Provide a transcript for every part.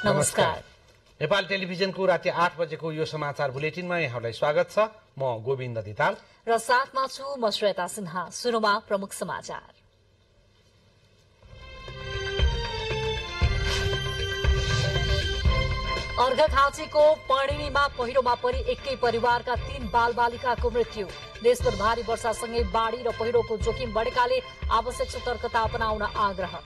नमस्कार। नेपाल टेलिभिजनको राति 8 बजेको यो समाचार बुलेटिनमा यहाँलाई स्वागत छ। म गोविन्द दिताल र साथमा छु म श्वेता सिन्हा। सुरुमा प्रमुख समाचार। अर्घाखाँचीको पणिनीमा पहिरोमा परि एकै परिवारका 3 बालबालिकाको मृत्यु। देशभर भारी वर्षासँगै बाढ़ी र पहिरोको जोखिम बढेकाले आवश्यक सतर्कता अपनाउन आग्रह।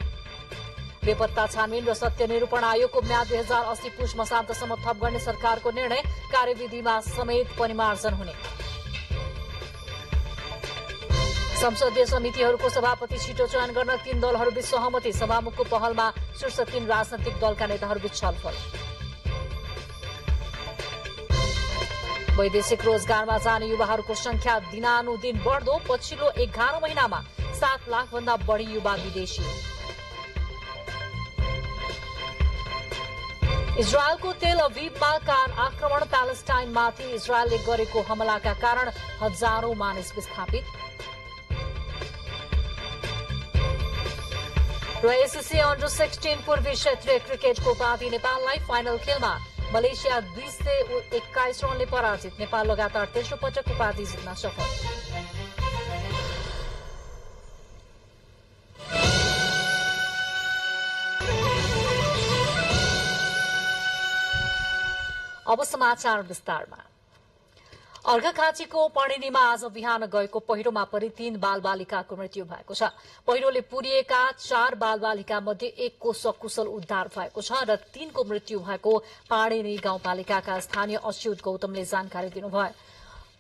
बेपत्ता छानबिन र सत्य निरूपण आयोगको म्याद 2080 पुष मसान्तसम्म थप गर्ने सरकारको निर्णय, कार्यविधिमा समेत परिमार्जन हुने। संसदीय समितिहरूको सभापति छिटो चयन गर्न 3 दलहरूबीच सहमति। सभामुखको पहलमा शीर्ष 3 राजनैतिक दलका नेताहरूबीच छलफल। वैदेशिक रोजगारमा जाने युवाहरूको संख्या दिनानुदिन बढ्दो। पछिल्लो 11 महिनामा 7 लाख भन्दा बढ़ी युवा विदेशी। इजरायलको तेल अभिवमा कार आक्रमण। प्यालेस्टाइनमाथि इजरायलले गरेको हमलाका कारण हजारौं मानिस विस्थापित। र एससीसी अन्डर 16 पूर्वी क्षेत्रीय क्रिकेटको उपाधि नेपाललाई। फाइनल खेलमा मलेसिया 221 रनले पराजित। नेपाल लगातार तेस्रो पटक उपाधि जित्न सफल। अब समाचार विस्तारमा। अर्घाखाँचीको पणिनीमा आज बिहान गएको पहिरोमा परि 3 बालबालिकाको मृत्यु भएको छ। पहिरोले पुरिएका 4 बालबालिका मध्ये 1 को सकुशल उद्धार भएको छ र 3 को मृत्यु भएको पाणिनी गाउँपालिकाका स्थानीय अच्युत गौतमले जानकारी दिनुभयो।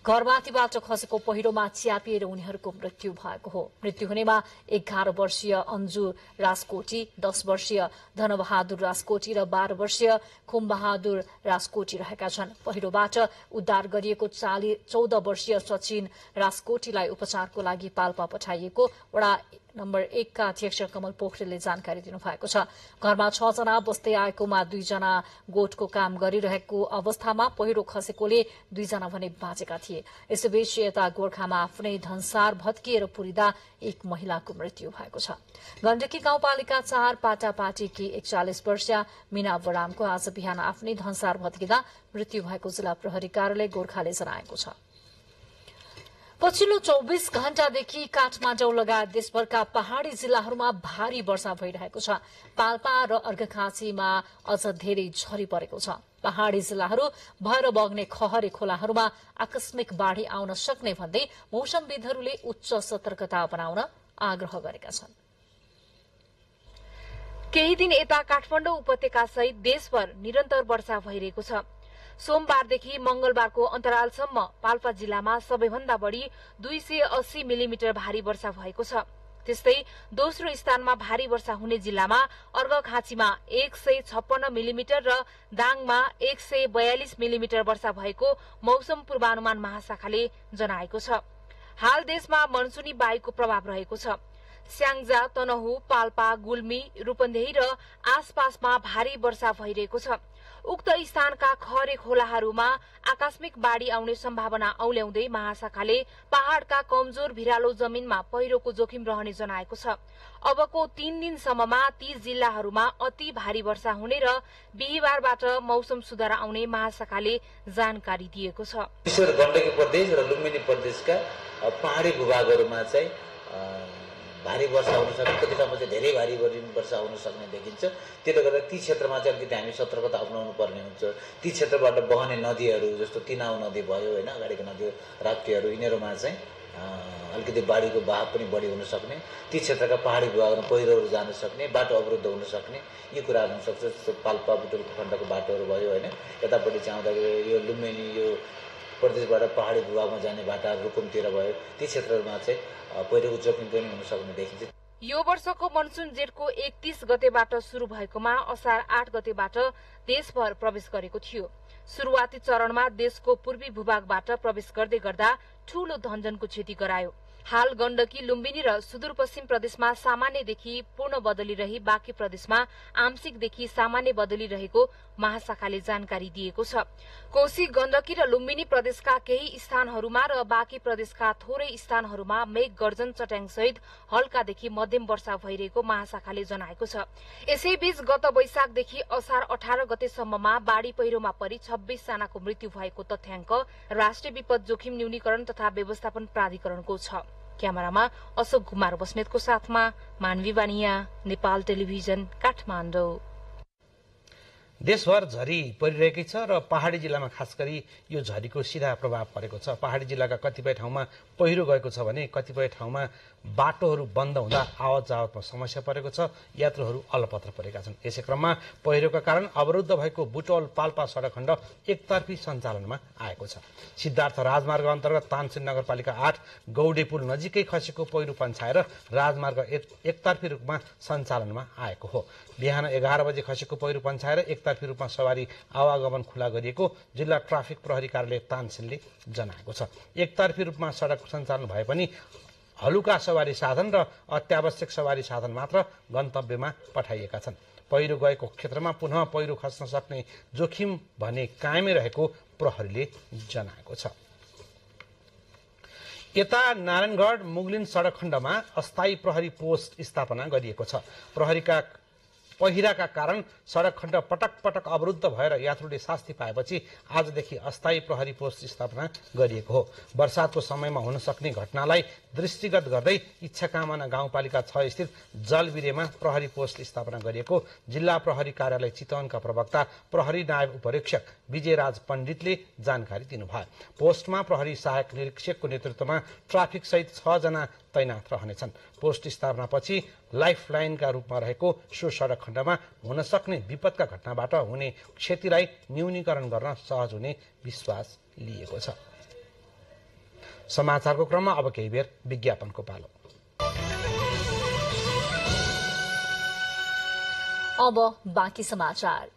घरमाथिबाट खसेको पहिरोमा च्यापिएर उनीहरूको मृत्यु भएको हो। मृत्यु हुनेमा 11 वर्षीय अन्जु राजकोटी, 10 वर्षीय धनबहादुर राजकोटी र 12 वर्षीय खुमबहादुर राजकोटी रहेका छन्। पहिरोबाट उद्धार गरिएको 14 वर्षीय सचिन राजकोटीलाई उपचारको लागि पाल्पा पठाइएको वडा नम्बर 1 का अध्यक्ष कमल पोखरेलले जानकारी दिनुभएको छ। घरमा 6 जना बस्दै आएकोमा 2 जना गोठको काम गरिरहेको अवस्थामा पहिरो खसेकोले 2 जना भने बाँचेका थिए। यसैबीच यता गोर्खामा आफ्नै धनसार भत्किएर पुरिँदा 1 महिलाको मृत्यु भएको छ। गण्डकी गाउँपालिका 4 पाटापाटीकी 41 वर्षीय मीना बरामको आज बिहान आफ्नै धनसार भत्किँदा मृत्यु भएको जिल्ला प्रहरी कार्यालय गोर्खाले जनाएको छ। पछिल्लो 24 घण्टादेखि काठमाडौँ लगायत देशभरका पहाड़ी जिल्लाहरूमा भारी वर्षा भइरहेको छ। पाल्पा र अर्घाखाँचीमा अझ धेरै झरी परेको छ। पहाड़ी जिल्लाहरू भएर बग्ने खहरे खोलाहरूमा आकस्मिक बाढ़ी आउन सक्ने भन्दै मौसमविदहरूले उच्च सतर्कता अपनाउन आग्रह गरेका छन्। केही दिन यता काठमाडौँ उपत्यका सहित देशभर निरन्तर वर्षा भइरहेको छ। सोमबारदेखि मंगलबारको अन्तरालसम्म पाल्पा जिल्लामा सबैभन्दा बढ़ी 280 मिलिमिटर भारी वर्षा भएको छ। त्यस्तै दोस्रो स्थानमा भारी वर्षा हुने जिल्लामा अर्घाखाँचीमा 156 मिलिमिटर र दाङमा 142 मिलिमिटर वर्षा भएको मौसम पूर्वानुमान महाशाखाले जनाएको छ। हाल देशमा मनसुनी वायुको प्रभाव रहेको छ। स्याङ्जा, तनहु, पाल्पा, गुल्मी, रूपन्देही र आसपासमा भारी वर्षा भइरहेको छ। उक्त स्थानका खहरे खोलाहरूमा आकस्मिक बाढ़ी आउने सम्भावना औल्याउँदै महाशाखाले पहाड़का कमजोर भिरालो जमीनमा पहिरोको जोखिम रहने जनाएको छ। अबको 3 दिनसम्ममा ती जिल्लाहरूमा अति भारी वर्षा हुने र बिहिबारबाट मौसम सुधार आउने महाशाखाले जानकारी दिएको छ। गण्डकी प्रदेश र लुम्बिनी प्रदेशका पहाड़ी भूभागहरूमा चाहिँ भारी वर्षा हुन सक्ने, कति ठाउँमा चाहिँ धेरै भारी वर्षा हुन सक्ने देखिन्छ। त्यसले गर्दा ती क्षेत्रमा चाहिँ अलिकति हामी सतर्कता अपनाउनु पर्ने हुन्छ। ती क्षेत्रबाट बहने नदीहरू जस्तो तिनाउ नदी भयो होइन, अगाडिको नदी राप्तीहरू, यिनीहरूमा चाहिँ अलिकति बाढीको बहाव पनि बढी हुन सक्ने, ती क्षेत्रका पहाडी भूभागमा पहिरोहरू जान सक्ने, बाटो अवरुद्ध हुन सक्ने यी कुराहरू हुन सक्छ। जस्तो पाल्पा बुटुल खण्डको बाटोहरू भयो होइन, यतापट्टि चाहिँ आउँदाखेरि यो लुम्बिनी यो प्रदेशबाट पहाडी भूभागमा जाने बाटाहरू रुकुमतिर भयो, ती क्षेत्रहरूमा चाहिँ पहिरोको जोखिम पनि हुन सक्ने देखिन्छ। यो वर्षको मनसुन जेठको 31 गतेबाट शुरू भएकोमा असार 8 गतेबाट देशभर प्रवेश गरेको थियो। शुरूआती चरणमा देशको पूर्वी भूभागबाट प्रवेश गर्दै गर्दा ठूलो धनजनको क्षति गरायो। हाल गण्डकी, लुम्बिनी र सुदूरपश्चिम प्रदेशमा सामान्यदेखि पूर्ण बदली रही बाँकी प्रदेशमा आंशिकदेखि सामान्य बदली रहेको महाशाखाले जानकारी दिएको छ। कोशी, गण्डकी र लुम्बिनी प्रदेशका केही स्थानहरूमा र बाँकी प्रदेशका थोरै स्थानहरूमा मेघ गर्जन चट्याङसहित हल्कादेखि मध्यम वर्षा भइरहेको महाशाखाले जनाएको छ। यसैबीच गत वैशाखदेखि असार 18 गतेसम्ममा बाढ़ी पहिरोमा परि 26 जनाको मृत्यु भएको तथ्याङ्क राष्ट्रिय विपद जोखिम न्यूनीकरण तथा व्यवस्थापन प्राधिकरणको छ। क्यामेरामा अशोक कुमार बस्नेतको साथमा मानवी बानिया, नेपाल टेलिभिजन, काठमाडौँ। देशभर झरी परिरहेकै छ र पहाडी जिल्लामा खास गरी यो झरीको सीधा प्रभाव परेको छ। पहाडी जिल्लाका कतिपय ठाउँमा पहिरो गएको छ भने कतिपय ठाउँमा बाटोहरू बन्द हुँदा आवत जावतमा समस्या परेको छ, यात्रुहरू अलपत्र परेका छन्। यसै क्रममा पहिरोका कारण अवरुद्ध भएको बुटवल पाल्पा सडक खण्ड एकतर्फी सञ्चालनमा आएको छ। सिद्धार्थ राजमार्ग अन्तर्गत तानसेन नगरपालिका 8 गौडे पुल नजिकै खसेको पहिरो पन्छाएर राजमार्ग एकतर्फी रूपमा सञ्चालनमा आएको हो। बिहान 11 बजे खसेको पहिरो पन्छाएर एकतर्फी रूपमा सवारी आवागमन खुला गरिएको जिल्ला ट्राफिक प्रहरी कार्यालय तानसेनले जनाएको छ। एकतर्फी रूपमा सडक सञ्चालन भए पनि हलुका सवारी साधन र अत्यावश्यक सवारी साधन मात्र गन्तव्यमा पठाइएका छन्। पहिरो गएको क्षेत्रमा पुनः पहिरो खस्न सक्ने जोखिम भने कायमै रहेको प्रहरीले जनाएको छ। यता नारायणगढ मुगलिन सडक खण्डमा अस्थायी प्रहरी पोस्ट स्थापना गरिएको छ। प्रहरीका पहिराका कारण सडक खण्ड पटक पटक अवरुद्ध भएर यात्रुले शास्ति पाएपछि आजदेखि अस्थायी प्रहरी पोस्ट स्थापना गरिएको हो। वर्षातको समयमा हुन सक्ने घटनालाई दृष्टिगत गर्दै इच्छाकामना गाउँपालिका 6 स्थित जलबिरेमा प्रहरी पोस्ट स्थापना गरिएको जिल्ला प्रहरी कार्यालय चितवनका प्रवक्ता प्रहरी नायब उपरीक्षक विजयराज पण्डितले जानकारी दिनुभयो। पोस्टमा प्रहरी सहायक निरीक्षकको नेतृत्वमा ट्राफिक सहित 6 जना तैनाथ रहनेछन्। पोस्ट स्थापनापछि लाइफलाइनका रूपमा रहेको सो सडक खण्डमा हुन सक्ने विपदका घटनाबाट हुने क्षतिलाई न्यूनीकरण गर्न सहज हुने विश्वास लिएको छ। समाचारको क्रममा अब केही बेर विज्ञापनको पालो। अब बाँकी समाचार।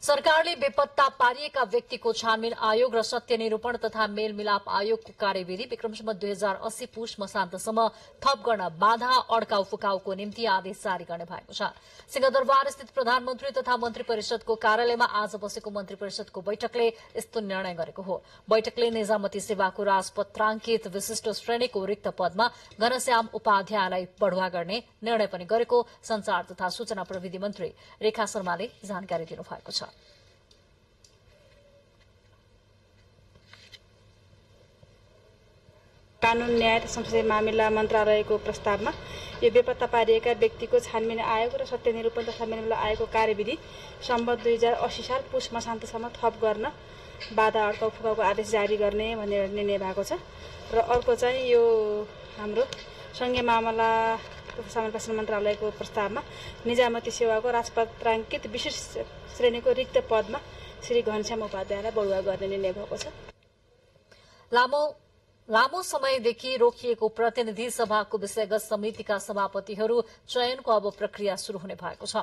सरकारले बेपत्ता पारिएका व्यक्तिको छानबिन आयोग र सत्य निरूपण तथा मेलमिलाप आयोगको कार्यविधि विक्रमसम्म 2080 पुष मसान्तसम्म थप गर्न बाधा अड्काउ फुकाउको निम्ति आदेश जारी गर्ने भएको छ। सिंहदरबार स्थित प्रधानमन्त्री तथा मन्त्री परिषदको कार्यालयमा आज बसेको मन्त्री परिषदको बैठकले यस्तो निर्णय गरेको हो। बैठकले निजामती सेवाको राजपत्राङ्कित विशिष्ट श्रेणीको रिक्त पदमा घनश्याम उपाध्यायलाई बढुवा गर्ने निर्णय पनि गरेको संचार तथा सूचना प्रविधि मन्त्री रेखा शर्माले जानकारी दिनुभएको छ। कानून न्याय तथा संसदीय मामिला मन्त्रालयको प्रस्तावमा यो बेपत्ता पारिएका व्यक्तिको छानबिन आयोग र सत्य निरूपण तथा मेलमिलाप आयोगको कार्यविधि सम्बद्ध 2080 साल पुष मसान्तसम्म थप गर्न बाधा अड्काउ फुकाउको आदेश जारी गर्ने भन्ने निर्णय भएको छ। र अर्को चाहिँ यो हाम्रो संघीय मामला तथा सामान्य प्रशासन मन्त्रालयको प्रस्तावमा निजामती सेवाको राजपत्राङ्कित विशिष्ट श्रेणीको रिक्त पदमा श्री घनश्याम उपाध्यायलाई बढुवा गर्ने निर्णय भएको छ। लामो समयदेखि रोकिएको प्रतिनिधि सभाको विषयगत समितिका सभापतिहरू चयनको अब प्रक्रिया शुरू हुने भएको छ।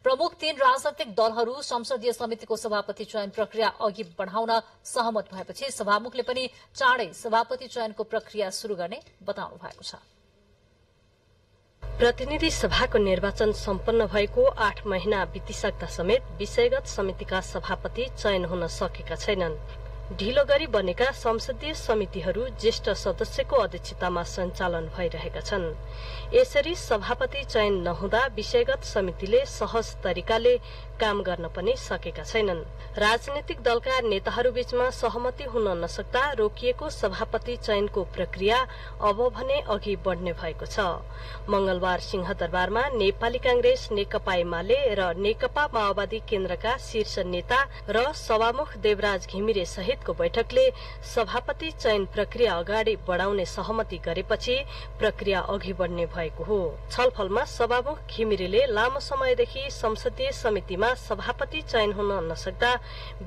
प्रमुख 3 राजनैतिक दलहरू संसदीय समितिको सभापति चयन प्रक्रिया अघि बढ़ाउन सहमत भएपछि सभामुखले पनि चाँडै सभापति चयनको प्रक्रिया शुरू गर्ने बताउनु भएको छ। प्रतिनिधि सभाको निर्वाचन सम्पन्न भएको 8 महिना बितिसक्दा समेत विषयगत समितिका सभापति चयन हुन सकेका छैनन्। ढिलो गरी बनेका संसदीय समितिहरू ज्येष्ठ सदस्यको अध्यक्षतामा सञ्चालन भइरहेका छन्। यसरी सभापति चयन नहुँदा विषयगत समितिले सहज तरिकाले काम गर्न पनि सकेका छैनन्। राजनीतिक दलका नेताहरूबीचमा सहमति हुन नसक्दा रोकिएको सभापति चयनको प्रक्रिया अब भने अघि बढ्ने भएको छ। मंगलबार सिंहदरबारमा नेपाली कांग्रेस, नेकपा एमाले र नेकपा माओवादी केन्द्रका शीर्ष नेता र सभामुख देवराज घिमिरे सहितको बैठकले सभापति चयन प्रक्रिया अगाडि बढ़ाउने सहमति गरेपछि प्रक्रिया अघि बढ्ने भएको हो। छलफलमा सभामुख घिमिरेले लामो समयदेखि संसदीय समितिमा सभापति चयन हुन नसक्दा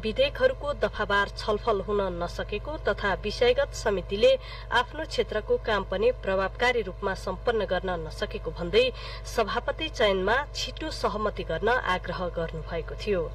विधेयकहरूको दफावार छलफल हुन नसकेको तथा विषयगत समितिले आफ्नो क्षेत्रको काम पनि प्रभावकारी रूपमा सम्पन्न गर्न नसकेको भन्दै सभापति चयनमा छिटो सहमति गर्न आग्रह गर्नुभएको थियो।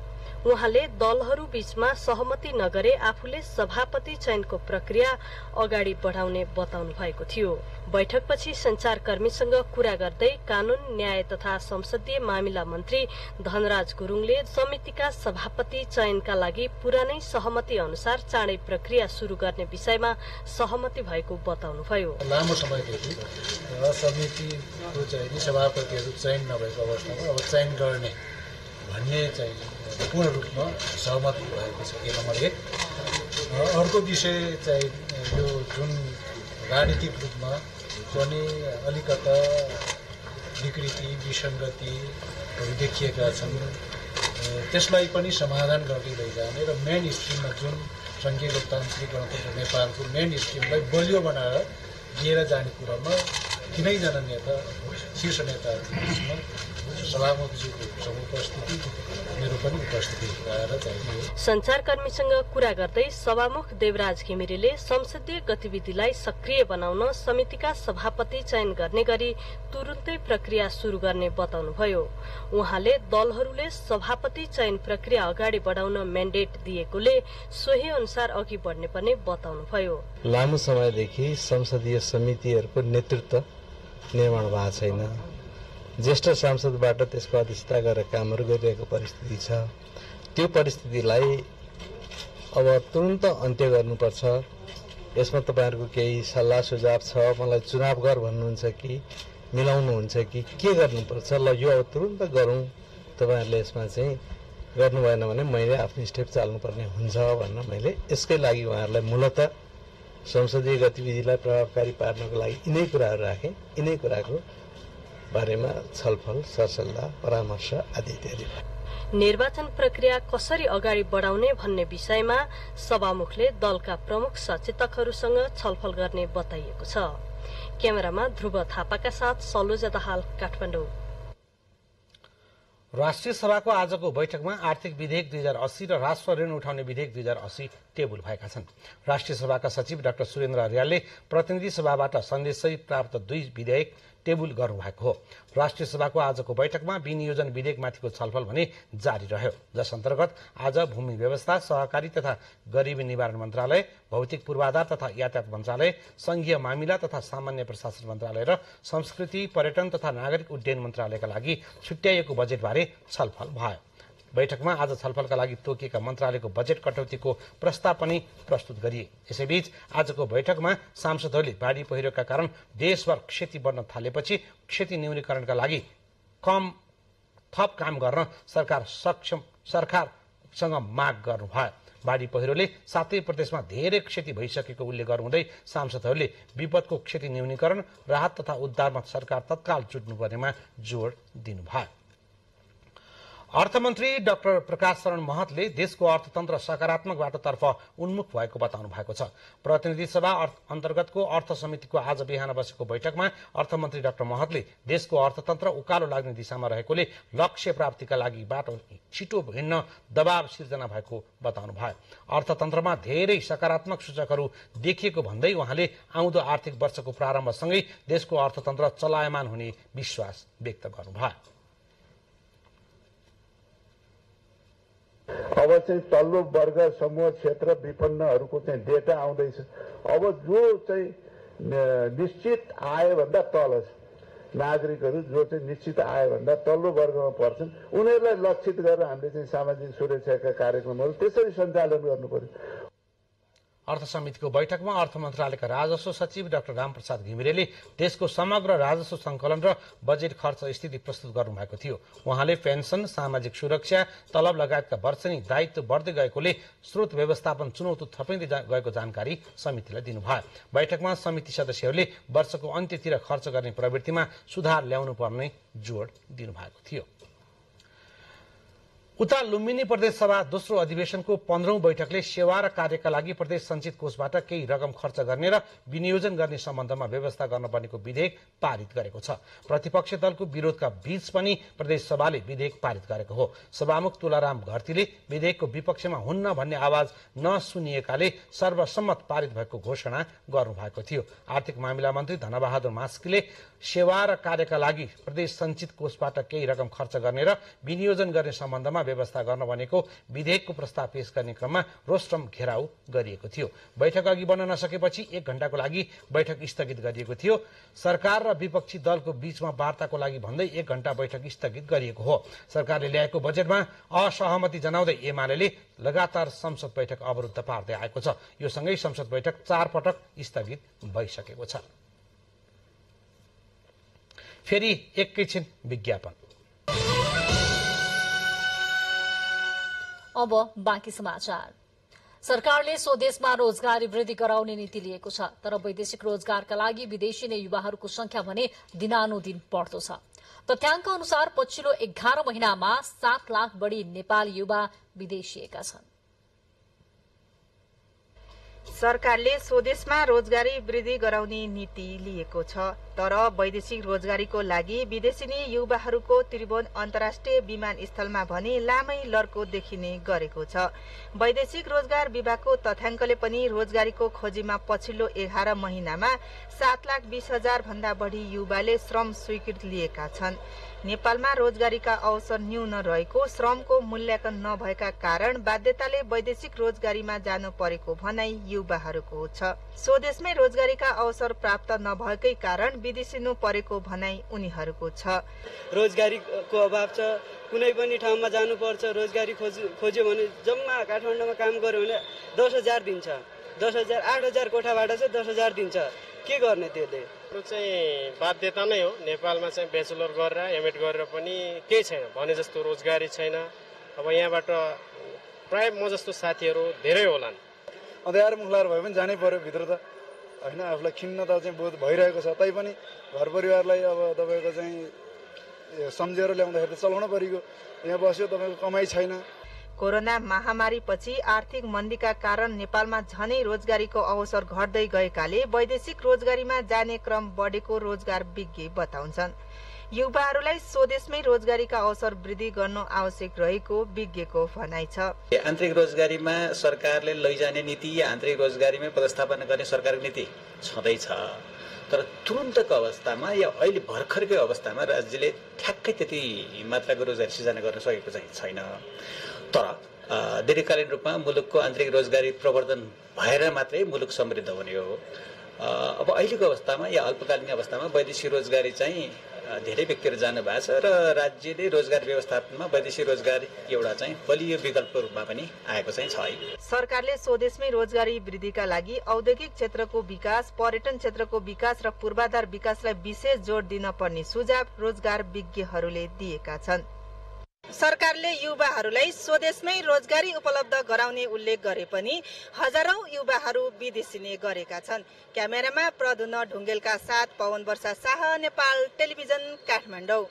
उहाँले दलहरू बीचमा सहमति नगरे आफूले सभापति चयनको प्रक्रिया अगाडि बढाउने बताउनु भएको थियो। बैठकपछि संचारकर्मीसँग कुरा गर्दै कानून न्याय तथा संसदीय मामिला मन्त्री धनराज गुरुङले समितिका सभापति चयनका लागि पुरानै सहमति अनुसार चाँडै प्रक्रिया शुरू गर्ने विषयमा सहमति भएको बताउनुभयो। लामो समयदेखि समितिको चाहिँ सभापतिहरू चयन नभएको अवस्थामा अब चयन गर्ने भन्ने चाहिँ पूर्ण रूपमा सहमत भएको छ। यो नम्बर 1। अर्को विषय चाहिँ यो जुन राजनीतिक रूपमा पनि अलिकता विकृति विसङ्गतिहरू देखिएका छन्, त्यसलाई पनि समाधान गर्दै लैजाने र मेन स्ट्रिममा जुन सङ्घीय लोकतान्त्रिक गणतन्त्र नेपालको मेन स्ट्रिमलाई बलियो बनाएर लिएर जाने कुरामा तिनैजना नेता शीर्ष नेताहरूको बिचमा सभामुखजीको समुपस्थिति मेरो पनि उपस्थिति रहेर चाहियो। संचारकर्मीसँग कुरा गर्दै सभामुख देवराज घिमिरेले संसदीय गतिविधिलाई सक्रिय बनाउन समितिका सभापति चयन गर्ने गरी तुरुन्तै प्रक्रिया शुरू गर्ने बताउनुभयो। उहाँले दलहरूले सभापति चयन प्रक्रिया अगाडि बढाउन म्यान्डेट दिएकोले सोही अनुसार अघि बढ्ने पनि बताउनुभयो। लामो समयदेखि संसदीय समितिहरूको नेतृत्व निर्माण भएको छैन। ज्येष्ठ सांसदबाट त्यसको अध्यक्षता गरेर कामहरू गरिरहेको परिस्थिति छ। त्यो परिस्थितिलाई अब तुरन्त अन्त्य गर्नुपर्छ। यसमा तपाईहरुको केही सल्लाह सुझाव छ, मलाई चुनाव गर भन्नुहुन्छ कि मिलाउनुहुन्छ कि के गर्नुपर्छ, ल यो अब तुरन्त गरौँ, तपाईहरुले यसमा चाहिँ गर्नु भएन भने मैले आफ्नो स्टेप चाल्नुपर्ने हुन्छ भन्न मैले यसकै लागि उहाँहरूलाई मूलतः संसदीय गतिविधिलाई प्रभावकारी पार्नको लागि यिनै कुराहरू राखे। यिनै कुराको बारेमा छलफल सरसल्लाह परामर्श आदि इत्यादि। निर्वाचन प्रक्रिया कसरी अगाडि बढाउने भन्ने विषयमा सभामुखले दलका प्रमुख सचेतकहरूसँग छलफल गर्ने बताइएको छ। क्यामेरामा ध्रुव थापाका साथ सलोजा दाहाल, काठमाडौँ। राष्ट्रिय सभाको आजको बैठकमा आर्थिक विधेयक 2080 र राष्ट्र ऋण उठाउने विधेयक 2080 टेबल भएका छन्। राष्ट्रिय सभाका सचिव डाक्टर सुरेन्द्र अर्यालले प्रतिनिधि सभाबाट सन्देशसहित प्राप्त 2 विधेयक टेबल गर्नुभएको हो। राष्ट्रिय सभाको आजको बैठकमा विनियोजन विधेयकमाथिको छलफल भने जारी रह्यो, जस अन्तर्गत आज भूमि व्यवस्था, सहकारी तथा गरिबी निवारण मन्त्रालय, भौतिक पूर्वाधार तथा यातायात मन्त्रालय, संघीय मामिला तथा सामान्य प्रशासन मन्त्रालय र संस्कृति, पर्यटन तथा नागरिक उड्डयन मन्त्रालयका लागि छुट्याइएको बजेटबारे छलफल भयो। बैठकमा आज छलफलका लागि तोकिएका मन्त्रालयको बजेट कटौतीको प्रस्ताव पनि प्रस्तुत गरिए। यसैबीच आजको बैठकमा सांसदहरूले बाढी पहिरोका कारण देशभर क्षति बढ्न थालेपछि क्षति न्यूनीकरणका लागि थप काम गर्न सरकारसँग माग गर्नुभयो। बाढी पहिरोले 7 प्रदेशमा धेरै क्षति भइसकेको उल्लेख गर्नुहुँदै सांसदहरूले विपदको क्षति न्यूनीकरण, राहत तथा उद्धारमा सरकार तत्काल जुट्नुपर्नेमा जोड दिनुभयो। अर्थमन्त्री डाक्टर प्रकाश शरण महतले देशको अर्थतन्त्र सकारात्मक बाटोतर्फ उन्मुख भएको बताउनु भएको छ। प्रतिनिधि सभा अन्तर्गतको अर्थ समितिको आज बिहान बसेको बैठकमा अर्थमन्त्री डाक्टर महतले देशको अर्थतन्त्र उकालो लाग्ने दिशामा रहेकोले लक्ष्य प्राप्तिका लागि बाटो छिटो हिँड्न दबाव सिर्जना भएको बताउनु भयो। अर्थतन्त्रमा धेरै सकारात्मक सूचकहरू देखिएको भन्दै उहाँले आउँदो आर्थिक वर्षको प्रारम्भसँगै देशको अर्थतन्त्र चलायमान हुने विश्वास व्यक्त गर्नुभयो। अब चाहिँ तल्लो वर्ग समूह क्षेत्र विपन्नहरूको चाहिँ डेटा आउँदैछ। अब जो चाहिँ निश्चित आयभन्दा तल नागरिकहरू जो चाहिँ निश्चित आयभन्दा तल्लो वर्गमा पर्छन् उनीहरूलाई लक्षित गरेर हामीले चाहिँ सामाजिक सुरक्षाका कार्यक्रमहरू त्यसरी सञ्चालन गर्नु पर्यो। अर्थ समितिको बैठकमा अर्थ मन्त्रालयका राजस्व सचिव डाक्टर रामप्रसाद घिमिरेले देशको समग्र राजस्व संकलन र बजेट खर्च स्थिति प्रस्तुत गर्नुभएको थियो। उहाँले पेन्सन, सामाजिक सुरक्षा, तलब लगायतका वर्षेनी दायित्व बढ्दै गएकोले स्रोत व्यवस्थापन चुनौती थपिँदै गएको जानकारी समितिलाई दिनुभयो। बैठकमा समिति सदस्यहरूले वर्षको अन्त्यतिर खर्च गर्ने प्रवृत्तिमा सुधार ल्याउनु पर्ने जोड दिनुभएको थियो। उता लुम्बिनी प्रदेश सभा दोस्रो अधिवेशनको 15औं बैठकले सेवा र कार्यका लागि प्रदेश सञ्चित कोषबाट केही रकम खर्च गर्ने र विनियोजन गर्ने सम्बन्धमा व्यवस्था गर्नुपर्नेको विधेयक पारित गरेको छ। प्रतिपक्षी दलको विरोधका बीच पनि प्रदेश सभाले विधेयक पारित गरेको हो। सभामुख तुलाराम घरतीले विधेयकको विपक्षमा हुन्न भन्ने आवाज नसुनिएकाले सर्वसम्मत पारित भएको घोषणा गर्नुभएको थियो। आर्थिक मामिला मन्त्री धनबहादुर मास्कीले सेवा र कार्यका लागि प्रदेश सञ्चित कोषबाट केही रकम खर्च गर्ने र विनियोजन गर्ने सम्बन्धमा व्यवस्था गर्न भनेको विधेयकको प्रस्ताव पेश गर्ने क्रममा रोस्ट्रम घेराउ गरिएको थियो। बैठक अघि बन्न नसकेपछि 1 घण्टाको लागि बैठक स्थगित गरिएको थियो। सरकार र विपक्षी दलको बीचमा वार्ताको लागि भन्दै 1 घण्टा बैठक स्थगित गरिएको हो। सरकारले ल्याएको बजेटमा असहमति जनाउँदै एमाले लगातार संसद बैठक अवरुद्ध पार्दै आएको छ। यो सँगै संसद बैठक 4 पटक स्थगित भइसकेको छ। फेरि एकैछिन विज्ञापन। अब बाँकी समाचार। सरकारले स्वदेशमा रोजगारी वृद्धि गराउने नीति लिएको छ, तर वैदेशिक रोजगारका लागि विदेशी नै युवाहरूको संख्या भने दिनानुदिन बढ्दो छ। तथ्याङ्क अनुसार पछिल्लो 11 महिनामा 7 लाख बढ़ी नेपाली युवा विदेशिएका छन्। सरकारले स्वदेशमा रोजगारी वृद्धि गराउने नीति लिएको छ, तर वैदेशिक रोजगारीको लागि विदेशी नै युवाहरूको त्रिभुवन अन्तर्राष्ट्रिय विमानस्थलमा भने लामै लर्को देखिने गरेको छ। वैदेशिक रोजगार विभागको तथ्याङ्कले पनि रोजगारीको खोजीमा पछिल्लो 11 महिनामा 7,20,000 भन्दा बढ़ी युवाले श्रम स्वीकृति लिएका छन्। नेपालमा रोजगारीका अवसर न्यून रहेको, श्रमको मूल्याङ्कन नभएका कारण बाध्यताले वैदेशिक रोजगारीमा जानु परेको भनाई युवाहरूको छ। स्वदेशमै रोजगारीका अवसर प्राप्त नभएकै कारण विदेशिनु परेको भनाई उनीहरूको छ। रोजगारीको अभाव छ, कुनै पनि ठाउँमा जानुपर्छ, रोजगारी खोज्यो भने जम्मा काठमाडौँमा काम गर्यो भने 10,000 दिन्छ, 10,000 8,000 कोठाबाट चाहिँ 10,000 दिन्छ। के गर्ने त्यसले? चाहिँ बाध्यता नै हो। नेपालमा चाहिँ ब्याचलर गरेर एमएड गरेर पनि केही छैन, भने जस्तो रोजगारी छैन। अब यहाँबाट प्राय म जस्तो साथीहरू धेरै होलान्। अँध्यारो मुखलार भए पनि जानै पर्यो भित्र त होइन। आफूलाई खिन्नता चाहिँ बहुत भइरहेको छ, तैपनि घर परिवारलाई अब तपाईँको चाहिँ सम्झेर ल्याउँदाखेरि चलाउन परेको। यहाँ बस्यो, तपाईँको कमाइ छैन। कोरोना महामारीपछि आर्थिक मन्दीका कारण नेपालमा झनै रोजगारीको अवसर घट्दै गएकाले वैदेशिक रोजगारीमा जाने क्रम बढेको रोजगार विज्ञ बताउँछन्। युवाहरूलाई स्वदेशमै रोजगारीका अवसर वृद्धि गर्न आवश्यक रहेको विज्ञको भनाइ छ। आन्तरिक रोजगारीमा सरकारले लैजाने नीति या आन्तरिक रोजगारीमै पदस्थापना गर्ने सरकारको नीति छँदैछ, तर तुरुन्तको अवस्थामा या अहिले भर्खरकै अवस्थामा राज्यले ठ्याक्कै त्यति मात्राको रोजगारी सिर्जना गर्न सकेको चाहिँ छैन। तर दीर्घकालीन रूपमा मुलुकको आन्तरिक रोजगारी प्रवर्धन भएर मात्रै मुलुक समृद्ध हुने हो। अब अहिलेको अवस्थामा या अल्पकालीन अवस्थामा वैदेशिक रोजगारी चाहिँ धेरै व्यक्तिहरू जानु भएको छ र राज्यले रोजगार व्यवस्थापनमा वैदेशिक रोजगारी एउटा चाहिँ बलियो विकल्पको रूपमा पनि आएको चाहिँ छ। सरकारले स्वदेशमै रोजगारी वृद्धिका लागि औद्योगिक क्षेत्रको विकास, पर्यटन क्षेत्रको विकास र पूर्वाधार विकासलाई विशेष जोड दिन पर्ने सुझाव रोजगार विज्ञहरूले दिएका छन्। सरकारले युवाहरूलाई स्वदेशमै रोजगारी उपलब्ध गराउने उल्लेख गरे पनि हजारौं युवाहरू विदेशिने गरेका छन्। क्यामेरामा प्रधुन ढुङ्गेलका साथ पवन वर्षा शाह, नेपाल टेलिभिजन, काठमाडौँ।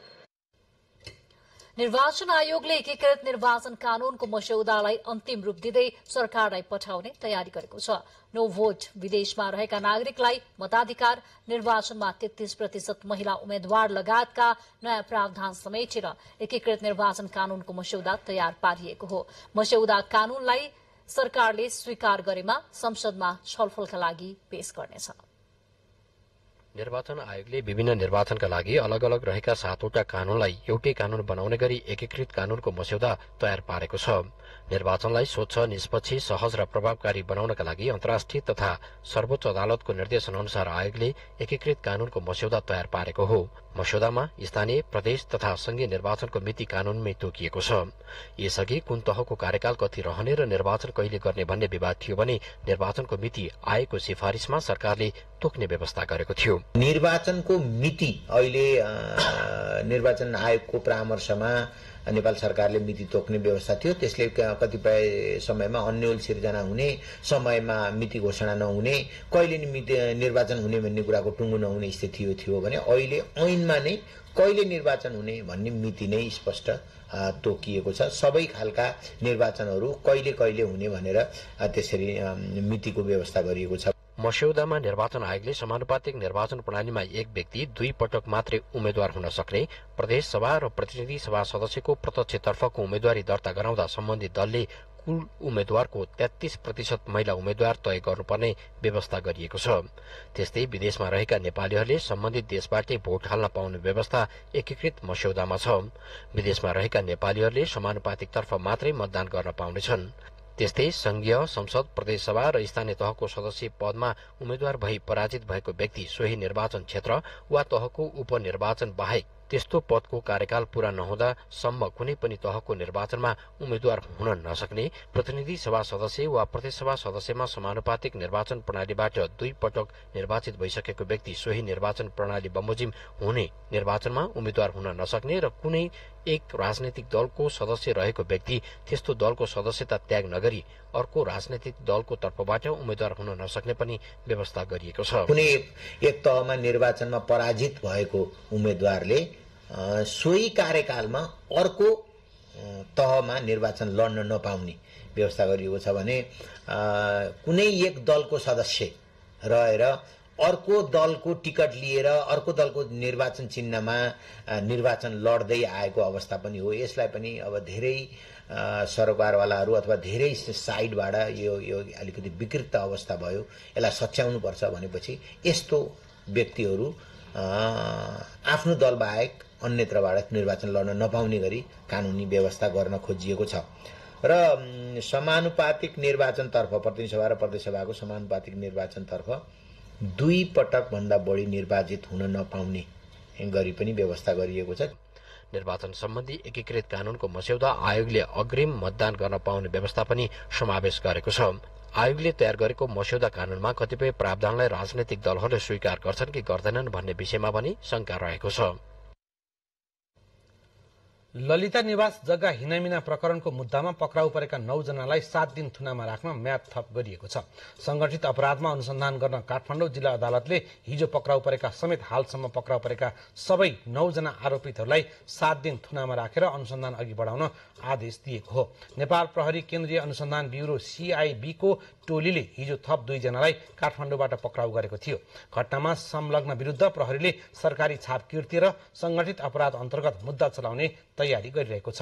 निर्वाचन आयोगले एकीकृत निर्वाचन कानूनको मस्यौदालाई अन्तिम रूप दिँदै सरकारलाई पठाउने तयारी गरेको छ। नो भोट विदेशमा रहेका नागरिकलाई मताधिकार, निर्वाचनमा 33% महिला उम्मेद्वार लगायतका नयाँ प्रावधान समेटेर एकीकृत निर्वाचन कानूनको मस्यौदा तयार पारिएको हो। मस्यौदा कानूनलाई सरकारले स्वीकार गरेमा संसदमा छलफलका लागि पेश गर्नेछ। निर्वाचन आयोगले विभिन्न निर्वाचनका लागि अलग अलग रहेका 7वटा कानूनलाई एउटै कानून बनाउने गरी एकीकृत कानूनको मस्यौदा तयार पारेको छ। निर्वाचनलाई स्वच्छ, निष्पक्ष, सहज र प्रभावकारी बनाउनका लागि अन्तर्राष्ट्रिय तथा सर्वोच्च अदालतको निर्देशन अनुसार आयोगले एकीकृत कानूनको मस्यौदा तयार पारेको हो। मस्यौदामा स्थानीय, प्रदेश तथा संघीय निर्वाचनको मिति कानूनमै तोकिएको छ। यसअघि कुन तहको कार्यकाल कति रहने र निर्वाचन कहिले गर्ने भन्ने विवाद थियो भने निर्वाचनको मिति आयोगको सिफारिसमा सरकारले तोक्ने व्यवस्था गरेको थियो। निर्वाचनको मिति अहिले निर्वाचन आयोगको परामर्शमा नेपाल सरकारले मिति तोक्ने व्यवस्था थियो। त्यसले कतिपय समयमा अन्यल सिर्जना हुने, समयमा मिति घोषणा नहुने, कहिले निर्वाचन हुने भन्ने कुराको टुङ्गो नहुने स्थिति थियो भने अहिले ऐनमा नै कहिले निर्वाचन हुने भन्ने मिति नै स्पष्ट तोकिएको छ। सबै खालका निर्वाचनहरू कहिले कहिले हुने भनेर त्यसरी मितिको व्यवस्था गरिएको छ। मस्यौदामा निर्वाचन आयोगले समानुपातिक निर्वाचन प्रणालीमा एक व्यक्ति 2 पटक मात्रै उम्मेद्वार हुन सक्ने, प्रदेश सभा र प्रतिनिधि सभा सदस्यको प्रत्यक्षतर्फको उम्मेद्वारी दर्ता गराउँदा सम्बन्धित दलले कुल उम्मेद्वारको 33% महिला उम्मेद्वार तय गर्नुपर्ने व्यवस्था गरिएको छ। त्यस्तै विदेशमा रहेका नेपालीहरूले सम्बन्धित देशबाटै भोट हाल्न पाउने व्यवस्था एकीकृत मस्यौदामा छ। विदेशमा रहेका नेपालीहरूले समानुपातिकतर्फ मात्रै मतदान गर्न पाउनेछन्। त्यस्तै संघीय संसद, प्रदेशसभा र स्थानीय तहको सदस्य पदमा उम्मेद्वार भई पराजित भएको व्यक्ति सोही निर्वाचन क्षेत्र वा तहको उपनिर्वाचन बाहेक त्यस्तो पदको कार्यकाल पूरा नहुँदा सम्म कुनै पनि तहको निर्वाचनमा उम्मेद्वार हुन नसक्ने, प्रतिनिधि सभा सदस्य वा प्रदेशसभा सदस्यमा समानुपातिक निर्वाचन प्रणालीबाट 2 पटक निर्वाचित भइसकेको व्यक्ति सोही निर्वाचन प्रणाली बमोजिम हुने निर्वाचनमा उम्मेद्वार हुन नसक्ने र कुनै एक राजनैतिक दलको सदस्य रहेको व्यक्ति त्यस्तो दलको सदस्यता त्याग नगरी अर्को राजनैतिक दलको तर्फबाट उम्मेद्वार हुन नसक्ने पनि व्यवस्था गरिएको छ। कुनै एक तहमा निर्वाचनमा पराजित भएको उम्मेद्वारले सोही कार्यकालमा अर्को तहमा निर्वाचन लड्न नपाउने व्यवस्था गरिएको छ भने कुनै एक दलको सदस्य रहेर अर्को दलको टिकट लिएर अर्को दलको निर्वाचन चिन्हमा निर्वाचन लड्दै आएको अवस्था पनि हो। यसलाई पनि अब धेरै सरकारवालाहरू अथवा धेरै साइडबाट यो अलिकति विकृत अवस्था भयो, यसलाई सच्याउनुपर्छ भनेपछि यस्तो व्यक्तिहरू आफ्नो दल बाहेक अन्यत्रबाट निर्वाचन लड्न नपाउने गरी कानुनी व्यवस्था गर्न खोजिएको छ र समानुपातिक निर्वाचनतर्फ प्रतिनिधि सभा र प्रदेशसभाको समानुपातिक निर्वाचनतर्फ 2 पटक भन्दा बढी निर्वाचित हुन नपाउने गरी पनि व्यवस्था गरिएको छ। निर्वाचन सम्बन्धी एकीकृत कानूनको मस्यौदा आयोगले अग्रिम मतदान गर्न पाउने व्यवस्था पनि समावेश गरेको छ। आयोगले तयार गरेको मस्यौदा कानूनमा कतिपय प्रावधानलाई राजनैतिक दलहरूले स्वीकार गर्छन् कि गर्दैनन् भन्ने विषयमा पनि शंका रहेको छ। ललिता निवास जग्गा हिनामिना प्रकरणको मुद्दामा पक्राउ परेका 9 जनालाई 7 दिन थुनामा राख्न म्याद थप गरिएको छ। संगठित अपराधमा अनुसन्धान गर्न काठमाडौँ जिल्ला अदालतले हिजो पक्राउ परेका समेत हालसम्म पक्राउ परेका सबै 9 जना आरोपितहरूलाई 7 दिन थुनामा राखेर अनुसन्धान अघि बढाउन आदेश दिएको हो। नेपाल प्रहरी केन्द्रीय अनुसन्धान ब्युरो CIB को टोलीले हिजो थप 2 जनालाई काठमाडौँबाट पक्राउ गरेको थियो। घटनामा संलग्न विरुद्ध प्रहरीले सरकारी छापकीर्ति र संगठित अपराध अन्तर्गत मुद्दा चलाउने तयारी गरिरहेको छ।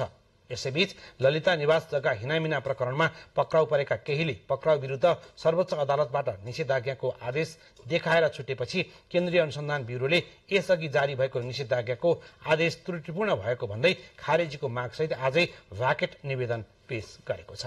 यसैबीच ललिता निवास जग्गा हिनामिना प्रकरणमा पक्राउ परेका केहीले पक्राउ विरुद्ध सर्वोच्च अदालतबाट निषेधाज्ञाको आदेश देखाएर छुटेपछि केन्द्रीय अनुसन्धान ब्युरोले यसअघि जारी भएको निषेधाज्ञाको आदेश त्रुटिपूर्ण भएको भन्दै खारेजीको मागसहित आजै भ्याकेट निवेदन पेश गरेको छ।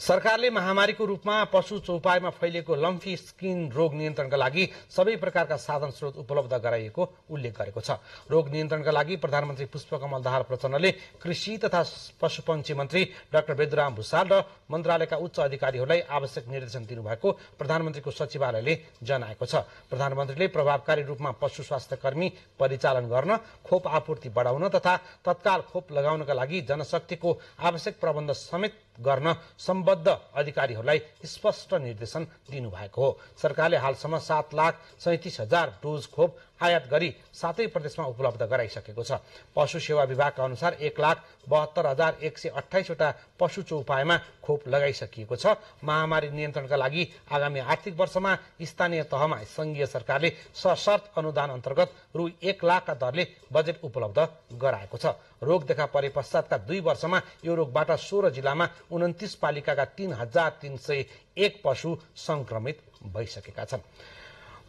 सरकारले महामारीको रूपमा पशु चौपाईमा फैलिएको लम्फी स्किन रोग नियन्त्रणका लागि सबै प्रकारका साधन स्रोत उपलब्ध गराइएको उल्लेख गरेको छ। रोग नियन्त्रणका लागि प्रधानमन्त्री पुष्पकमल दाहाल प्रचण्डले कृषि तथा पशुपन्छी मन्त्री डाक्टर वेदुराम भुसाल र मन्त्रालयका उच्च अधिकारीहरूलाई आवश्यक निर्देशन दिनुभएको प्रधानमन्त्रीको सचिवालयले जनाएको छ। प्रधानमन्त्रीले प्रभावकारी रूपमा पशु स्वास्थ्य कर्मी परिचालन गर्न, खोप आपूर्ति बढाउन तथा तत्काल खोप लगाउनका लागि जनशक्तिको आवश्यक प्रबन्ध समेत गर्न सम्बद्ध अधिकारीहरूलाई स्पष्ट निर्देशन दिनुभएको हो। सरकारले हालसम्म 7,37,000 डोज खोप आयात गरी 7 प्रदेशमा उपलब्ध गराइसकेको छ। पशु सेवा विभागका अनुसार 1,72,128 वटा पशु चौपाईमा खोप लगाइसकिएको छ। महामारी नियन्त्रणका लागि आगामी आर्थिक वर्षमा स्थानीय तहमा संघीय सरकारले सशर्त अनुदान अन्तर्गत रु 1 लाखका दरले बजेट उपलब्ध गराएको छ। रोग देखा परे पश्चातका 2 वर्षमा यो रोगबाट 16 जिल्लामा 29 पालिकाका 3,301 पशु संक्रमित भइसकेका छन्।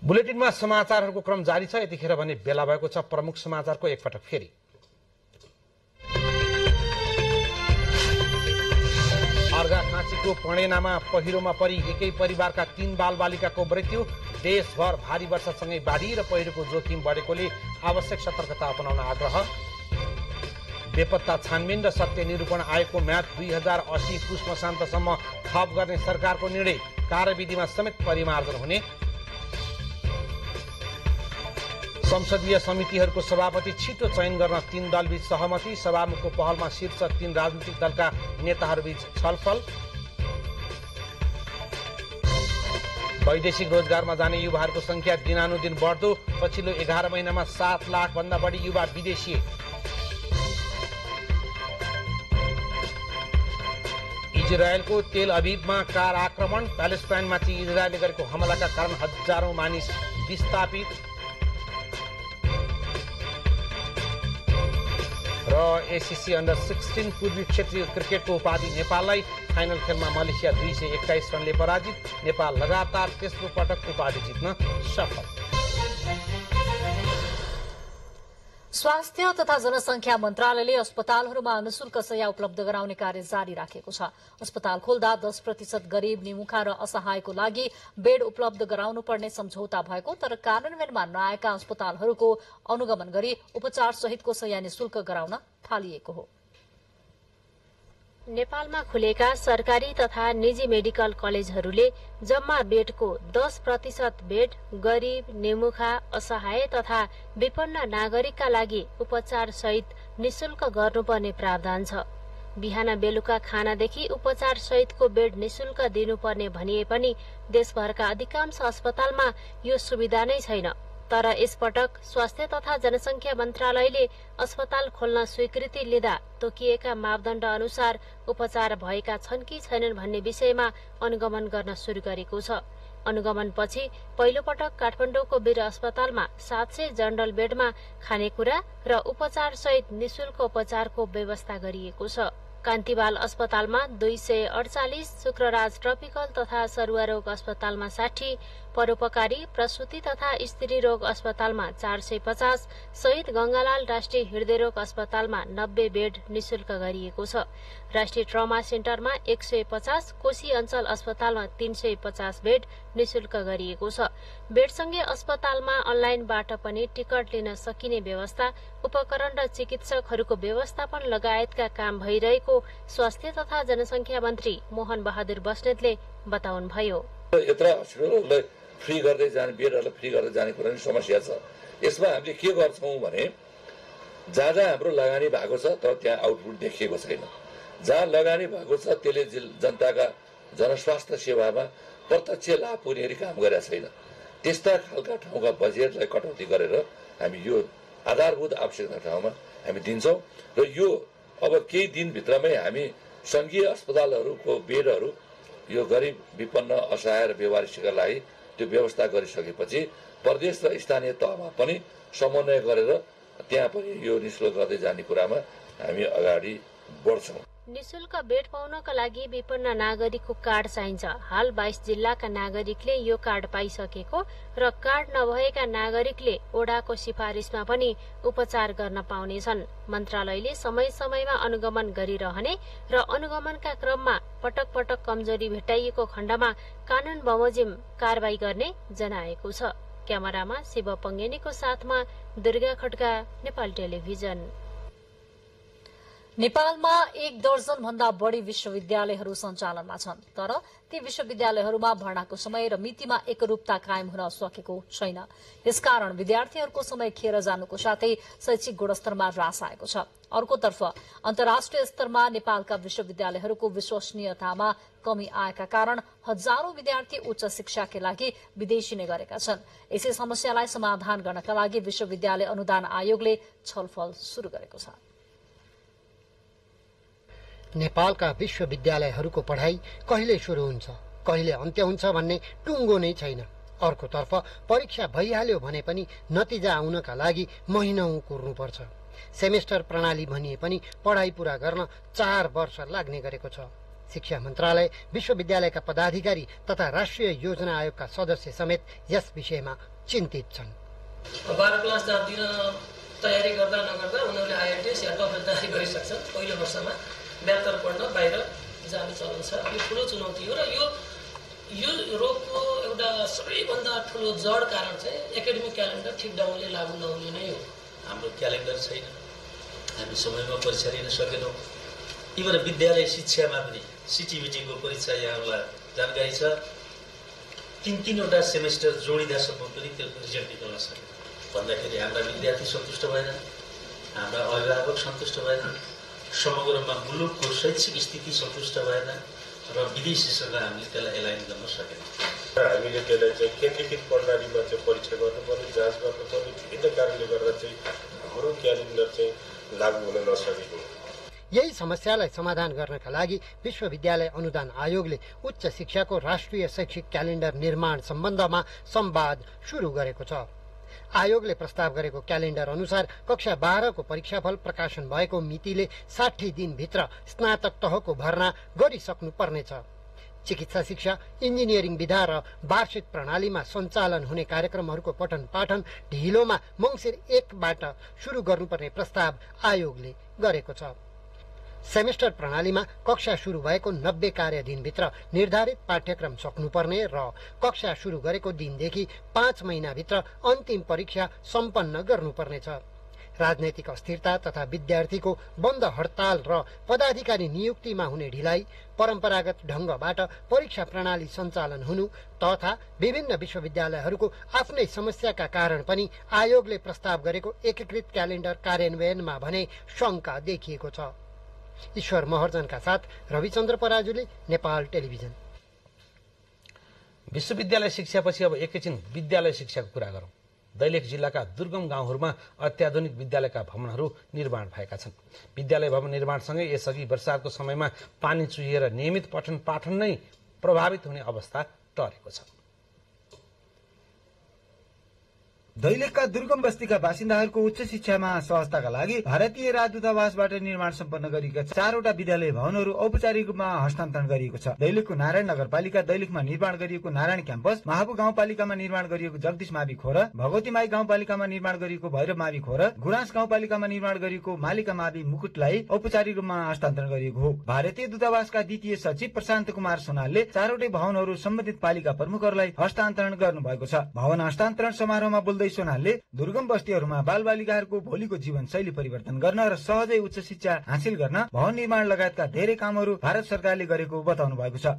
बुलेटिनमा समाचारहरूको क्रम जारी छ। यतिखेर भने बेला भएको छ प्रमुख समाचारको एकपटक फेरि। अर्घाखाँचीको पणेनामा पहिरोमा परि एकै परिवारका 3 बालबालिकाको मृत्यु। देशभर भारी वर्षासँगै बाढी र पहिरोको जोखिम बढेकोले आवश्यक सतर्कता अपनाउन आग्रह। बेपत्ता छानबिन र सत्य निरूपण आयोगको म्याद 2080 पुष मसान्तसम्म थप गर्ने सरकारको निर्णय। कार्यविधिमा समेत परिमार्जन हुने। संसदीय समितिहरूको सभापति छिटो चयन गर्न 3 दलबीच सहमति। सभामुखको पहलमा शीर्ष 3 राजनीतिक दलका नेताहरूबीच छलफल। वैदेशिक रोजगारमा जाने युवाहरूको संख्या दिनानुदिन बढ्दो। पछिल्लो 11 महिनामा 7 लाख भन्दा बढी युवा विदेशी। इजरायलको तेल अभिवमा कार आक्रमण। प्यालेस्टाइनमाथि इजरायलले गरेको हमलाका कारण हजारौं मानिस विस्थापित। र एसिसी अन्डर-16 पूर्वी क्षेत्रीय क्रिकेटको उपाधि नेपाललाई। फाइनल खेलमा मलेसिया 221 रनले पराजित। नेपाल लगातार तेस्रो पटक उपाधि जित्न सफल। स्वास्थ्य तथा जनसंख्या मन्त्रालयले अस्पतालहरूमा निशुल्क शय्या उपलब्ध गराउने कार्य जारी राखेको छ। अस्पताल खोल्दा 10% गरीब, निमुखा र असहायको लागि बेड उपलब्ध गराउनुपर्ने सम्झौता भएको, तर कार्यान्वयनमा नआएका अस्पतालहरूको अनुगमन गरी उपचार सहितको शय्या निशुल्क गराउन थालिएको हो। नेपालमा खुलेका सरकारी तथा निजी मेडिकल कलेजहरूले जम्मा बेडको 10% बेड गरीब, निमुखा, असहाय तथा विपन्न नागरिकका लागि उपचार सहित निशुल्क गर्नुपर्ने प्रावधान छ। बिहान बेलुका खानादेखि उपचार सहितको बेड निशुल्क दिनुपर्ने भनिए पनि देशभरका अधिकांश अस्पतालमा यो सुविधा नै छैन। तर यसपटक स्वास्थ्य तथा जनसंख्या मन्त्रालयले अस्पताल खोल्न स्वीकृति लिँदा तोकिएका मापदण्ड अनुसार उपचार भएका छन् कि छैनन् भन्ने विषयमा अनुगमन गर्न शुरू गरेको छ। अनुगमनपछि पहिलो पटक काठमाडौँको वीर अस्पतालमा 700 जनरल बेडमा खानेकुरा र उपचार सहित निशुल्क उपचारको व्यवस्था गरिएको छ। कान्तिबाल अस्पतालमा 248, शुक्रराज ट्रपिकल तथा सरुवा रोग अस्पतालमा 60, परोपकारी प्रसूति तथा स्त्री रोग अस्पतालमा 450, शहीद गंगालाल राष्ट्रिय हृदय रोग अस्पतालमा 90 बेड निशुल्क गरिएको छ। राष्ट्रिय ट्रमा सेन्टरमा 150, कोशी अञ्चल अस्पतालमा 350 बेड निशुल्क गरिएको छ। बेडसँगै अस्पतालमा अनलाइनबाट पनि टिकट लिन सकिने व्यवस्था, उपकरण र चिकित्सकहरूको व्यवस्थापन लगायतका काम भइरहेको स्वास्थ्य तथा जनसंख्या मन्त्री मोहन बहादुर बस्नेतले बताउनुभयो। यत्र हस्पिटलहरूलाई फ्री गर्दै जाने, बेडहरूलाई फ्री गर्दै जाने कुरा नि समस्या छ। यसमा हामीले के गर्छौं भने जहाँ जहाँ हाम्रो लगानी भएको छ तर त्यहाँ आउटपुट देखिएको छैन। जहाँ लगानी भएको छ त्यसले जनताका जनस्वास्थ्य सेवामा प्रत्यक्ष लाभ पुर्याउने काम गरेका छैन। त्यस्ता खालका ठाउँका बजेटलाई कटौती गरेर हामी यो आधारभूत आवश्यकता ठाउँमा हामी दिन्छौं र यो अब केही दिनभित्रमै हामी संघीय अस्पतालहरूको बेडहरू यो गरिब, विपन्न, असहाय र बेवारिसका लागि त्यो व्यवस्था गरिसकेपछि प्रदेश र स्थानीय तहमा पनि समन्वय गरेर त्यहाँ पनि यो निशुल्क गर्दै जाने कुरामा हामी अगाडि बढ्छौं। निशुल्क बेड पाउनका लागि विपन्न नागरिकको कार्ड चाहिन्छ। हाल 22 जिल्लाका नागरिकले यो कार्ड पाइसकेको र कार्ड नभएका नागरिकले ओडाको सिफारिसमा पनि उपचार गर्न पाउनेछन्। मन्त्रालयले समय समयमा अनुगमन गरिरहने र अनुगमनका क्रममा पटक पटक कमजोरी भेटाइएको खण्डमा कानून बमोजिम कारबाही गर्ने जनाएको छ। क्यामेरामा शिव पंगेनीको साथमा दुर्गा खड्का, नेपाल टेलिभिजन। नेपालमा 1 दर्जन भन्दा बढ़ी विश्वविद्यालयहरू सञ्चालनमा छन्, तर ती विश्वविद्यालयहरूमा भर्नाको समय र मितिमा एकरूपता कायम हुन सकेको छैन। यसकारण विद्यार्थीहरूको समय खेर जानुको साथै शैक्षिक गुणस्तरमा ह्रास आएको छ। अर्कोतर्फ अन्तर्राष्ट्रिय स्तरमा नेपालका विश्वविद्यालयहरूको विश्वसनीयतामा कमी आएका कारण हजारौं विद्यार्थी उच्च शिक्षाका लागि विदेशी नै गरेका छन्। यसै समस्यालाई समाधान गर्नका लागि विश्वविद्यालय अनुदान आयोगले छलफल शुरू गरेको छ। नेपालका विश्वविद्यालयहरूको पढाइ कहिले सुरु हुन्छ, कहिले अन्त्य हुन्छ भन्ने टुङ्गो नै छैन। अर्कोतर्फ परीक्षा भइहाल्यो भने पनि नतिजा आउनका लागि महिनौं कुर्नुपर्छ। सेमेस्टर प्रणाली भनिए पनि पढाइ पूरा गर्न 4 वर्ष लाग्ने गरेको छ। शिक्षा मन्त्रालय, विश्वविद्यालयका पदाधिकारी तथा राष्ट्रिय योजना आयोगका सदस्य समेत यस विषयमा चिन्तित छन्। 12 क्लास दिन तयारी गर्दा नगर्दा उनीहरूले आइएलटिएस या टफल तयारी गरिसक्छन्। पहिलो वर्षमा 72 पढ्न बाहिर जाने चलन छ। यो ठुलो चुनौती हो र यो रोगको एउटा सबैभन्दा ठुलो जड कारण चाहिँ एकाडेमिक क्यालेन्डर ठिक ढङ्गले लागू नहुने नै हो। हाम्रो क्यालेन्डर छैन, हामी समयमा परीक्षा दिन सकेनौँ। इभन विद्यालय शिक्षामा पनि सिटिबिटीको परीक्षा यहाँहरूलाई जानकारी छ, 3-3वटा सेमेस्टर जोडिँदासम्म पनि त्यो रिजल्ट निकाल्न सकेन भन्दाखेरि हाम्रा विद्यार्थी सन्तुष्ट भएन, हाम्रा अभिभावक सन्तुष्ट भएन, समग्रमा मुलुकको शैक्षिक स्थिति सन्तुष्ट भएन र विदेशीसँग हामीले त्यसलाई एलाइन गर्न सकेनौँ। हामीले त्यसलाई चाहिँ केन्द्रीकृत प्रणालीमा चाहिँ परीक्षा गर्नुपर्ने, जाँच गर्नुपर्ने, विभिन्न कारणले गर्दा चाहिँ हाम्रो क्यालेन्डर चाहिँ लागू हुन नसकेको। यही समस्यालाई समाधान गर्नका लागि विश्वविद्यालय अनुदान आयोगले उच्च शिक्षाको राष्ट्रिय शैक्षिक क्यालेन्डर निर्माण सम्बन्धमा संवाद सुरु गरेको छ। आयोगले प्रस्ताव गरेको क्यालेण्डर अनुसार कक्षा 12 को परीक्षाफल प्रकाशन भएको मितिले 60 दिनभित्र स्नातक तहको भर्ना गरिसक्नु पर्नेछ। चिकित्सा शिक्षा, इन्जिनियरिङ विधा र वार्षिक प्रणालीमा सञ्चालन हुने कार्यक्रमहरूको पठन पाठन ढिलोमा मङ्सिर 1बाट सुरु गर्नुपर्ने प्रस्ताव आयोगले गरेको छ। सेमेस्टर प्रणालीमा कक्षा सुरु भएको 90 कार्यदिनभित्र निर्धारित पाठ्यक्रम सक्नुपर्ने र कक्षा सुरु गरेको दिनदेखि 5 महिनाभित्र अन्तिम परीक्षा सम्पन्न गर्नुपर्नेछ। राजनैतिक अस्थिरता तथा विद्यार्थीको बन्द हडताल र पदाधिकारी नियुक्तिमा हुने ढिलाइ, परम्परागत ढंगबाट परीक्षा प्रणाली सञ्चालन हुनु तथा विभिन्न विश्वविद्यालयहरूको आफ्नै समस्याका कारण पनि आयोगले प्रस्ताव गरेको एकीकृत क्यालेण्डर कार्यान्वयनमा भने शंका देखिएको छ। ईश्वर महर्जनका साथ रविचन्द्र पराजुली, नेपाल टेलिभिजन। विश्वविद्यालय शिक्षापछि अब एकैछिन विद्यालय शिक्षाको कुरा गरौं। दैलेख जिल्लाका दुर्गम गाउँहरूमा अत्याधुनिक विद्यालयका भवनहरू निर्माण भएका छन्। विद्यालय भवन निर्माणसँगै यसअघि वर्षाको समयमा पानी चुहिएर नियमित पठन पाठन नै प्रभावित हुने अवस्था टरेको छ। दैलेखका दुर्गम बस्तीका बासिन्दाहरूको उच्च शिक्षामा सहजताका लागि भारतीय राजदूतावासबाट निर्माण सम्पन्न गरिएका 4वटा विद्यालय भवनहरू औपचारिक रूपमा हस्तान्तरण गरिएको छ। दैलेखको नारायण नगरपालिका दैलेखमा निर्माण गरिएको नारायण क्याम्पस, महाबु गाउँपालिकामा निर्माण गरिएको जगदीश मावि खोर, भगवतीमाई गाउँपालिकामा निर्माण गरिएको भैरव मावि खोर, गुराँस गाउँपालिकामा निर्माण गरिएको मालिका मावि मुकुटलाई औपचारिक रूपमा हस्तान्तरण गरिएको हो। भारतीय दूतावासका द्वितीय सचिव प्रशान्त कुमार सोनालले 4वटै भवनहरू सम्बन्धित पालिका प्रमुखहरूलाई हस्तान्तरण गर्नुभएको छ। भवन हस्तान्तरण समारोहमा सोनालले दुर्गम बस्तीहरूमा बालबालिकाहरूको भोलिको जीवन शैली परिवर्तन गर्न र सहजै उच्च शिक्षा हासिल गर्न भवन निर्माण लगायतका धेरै कामहरू भारत सरकारले गरेको बताउनु भएको छ।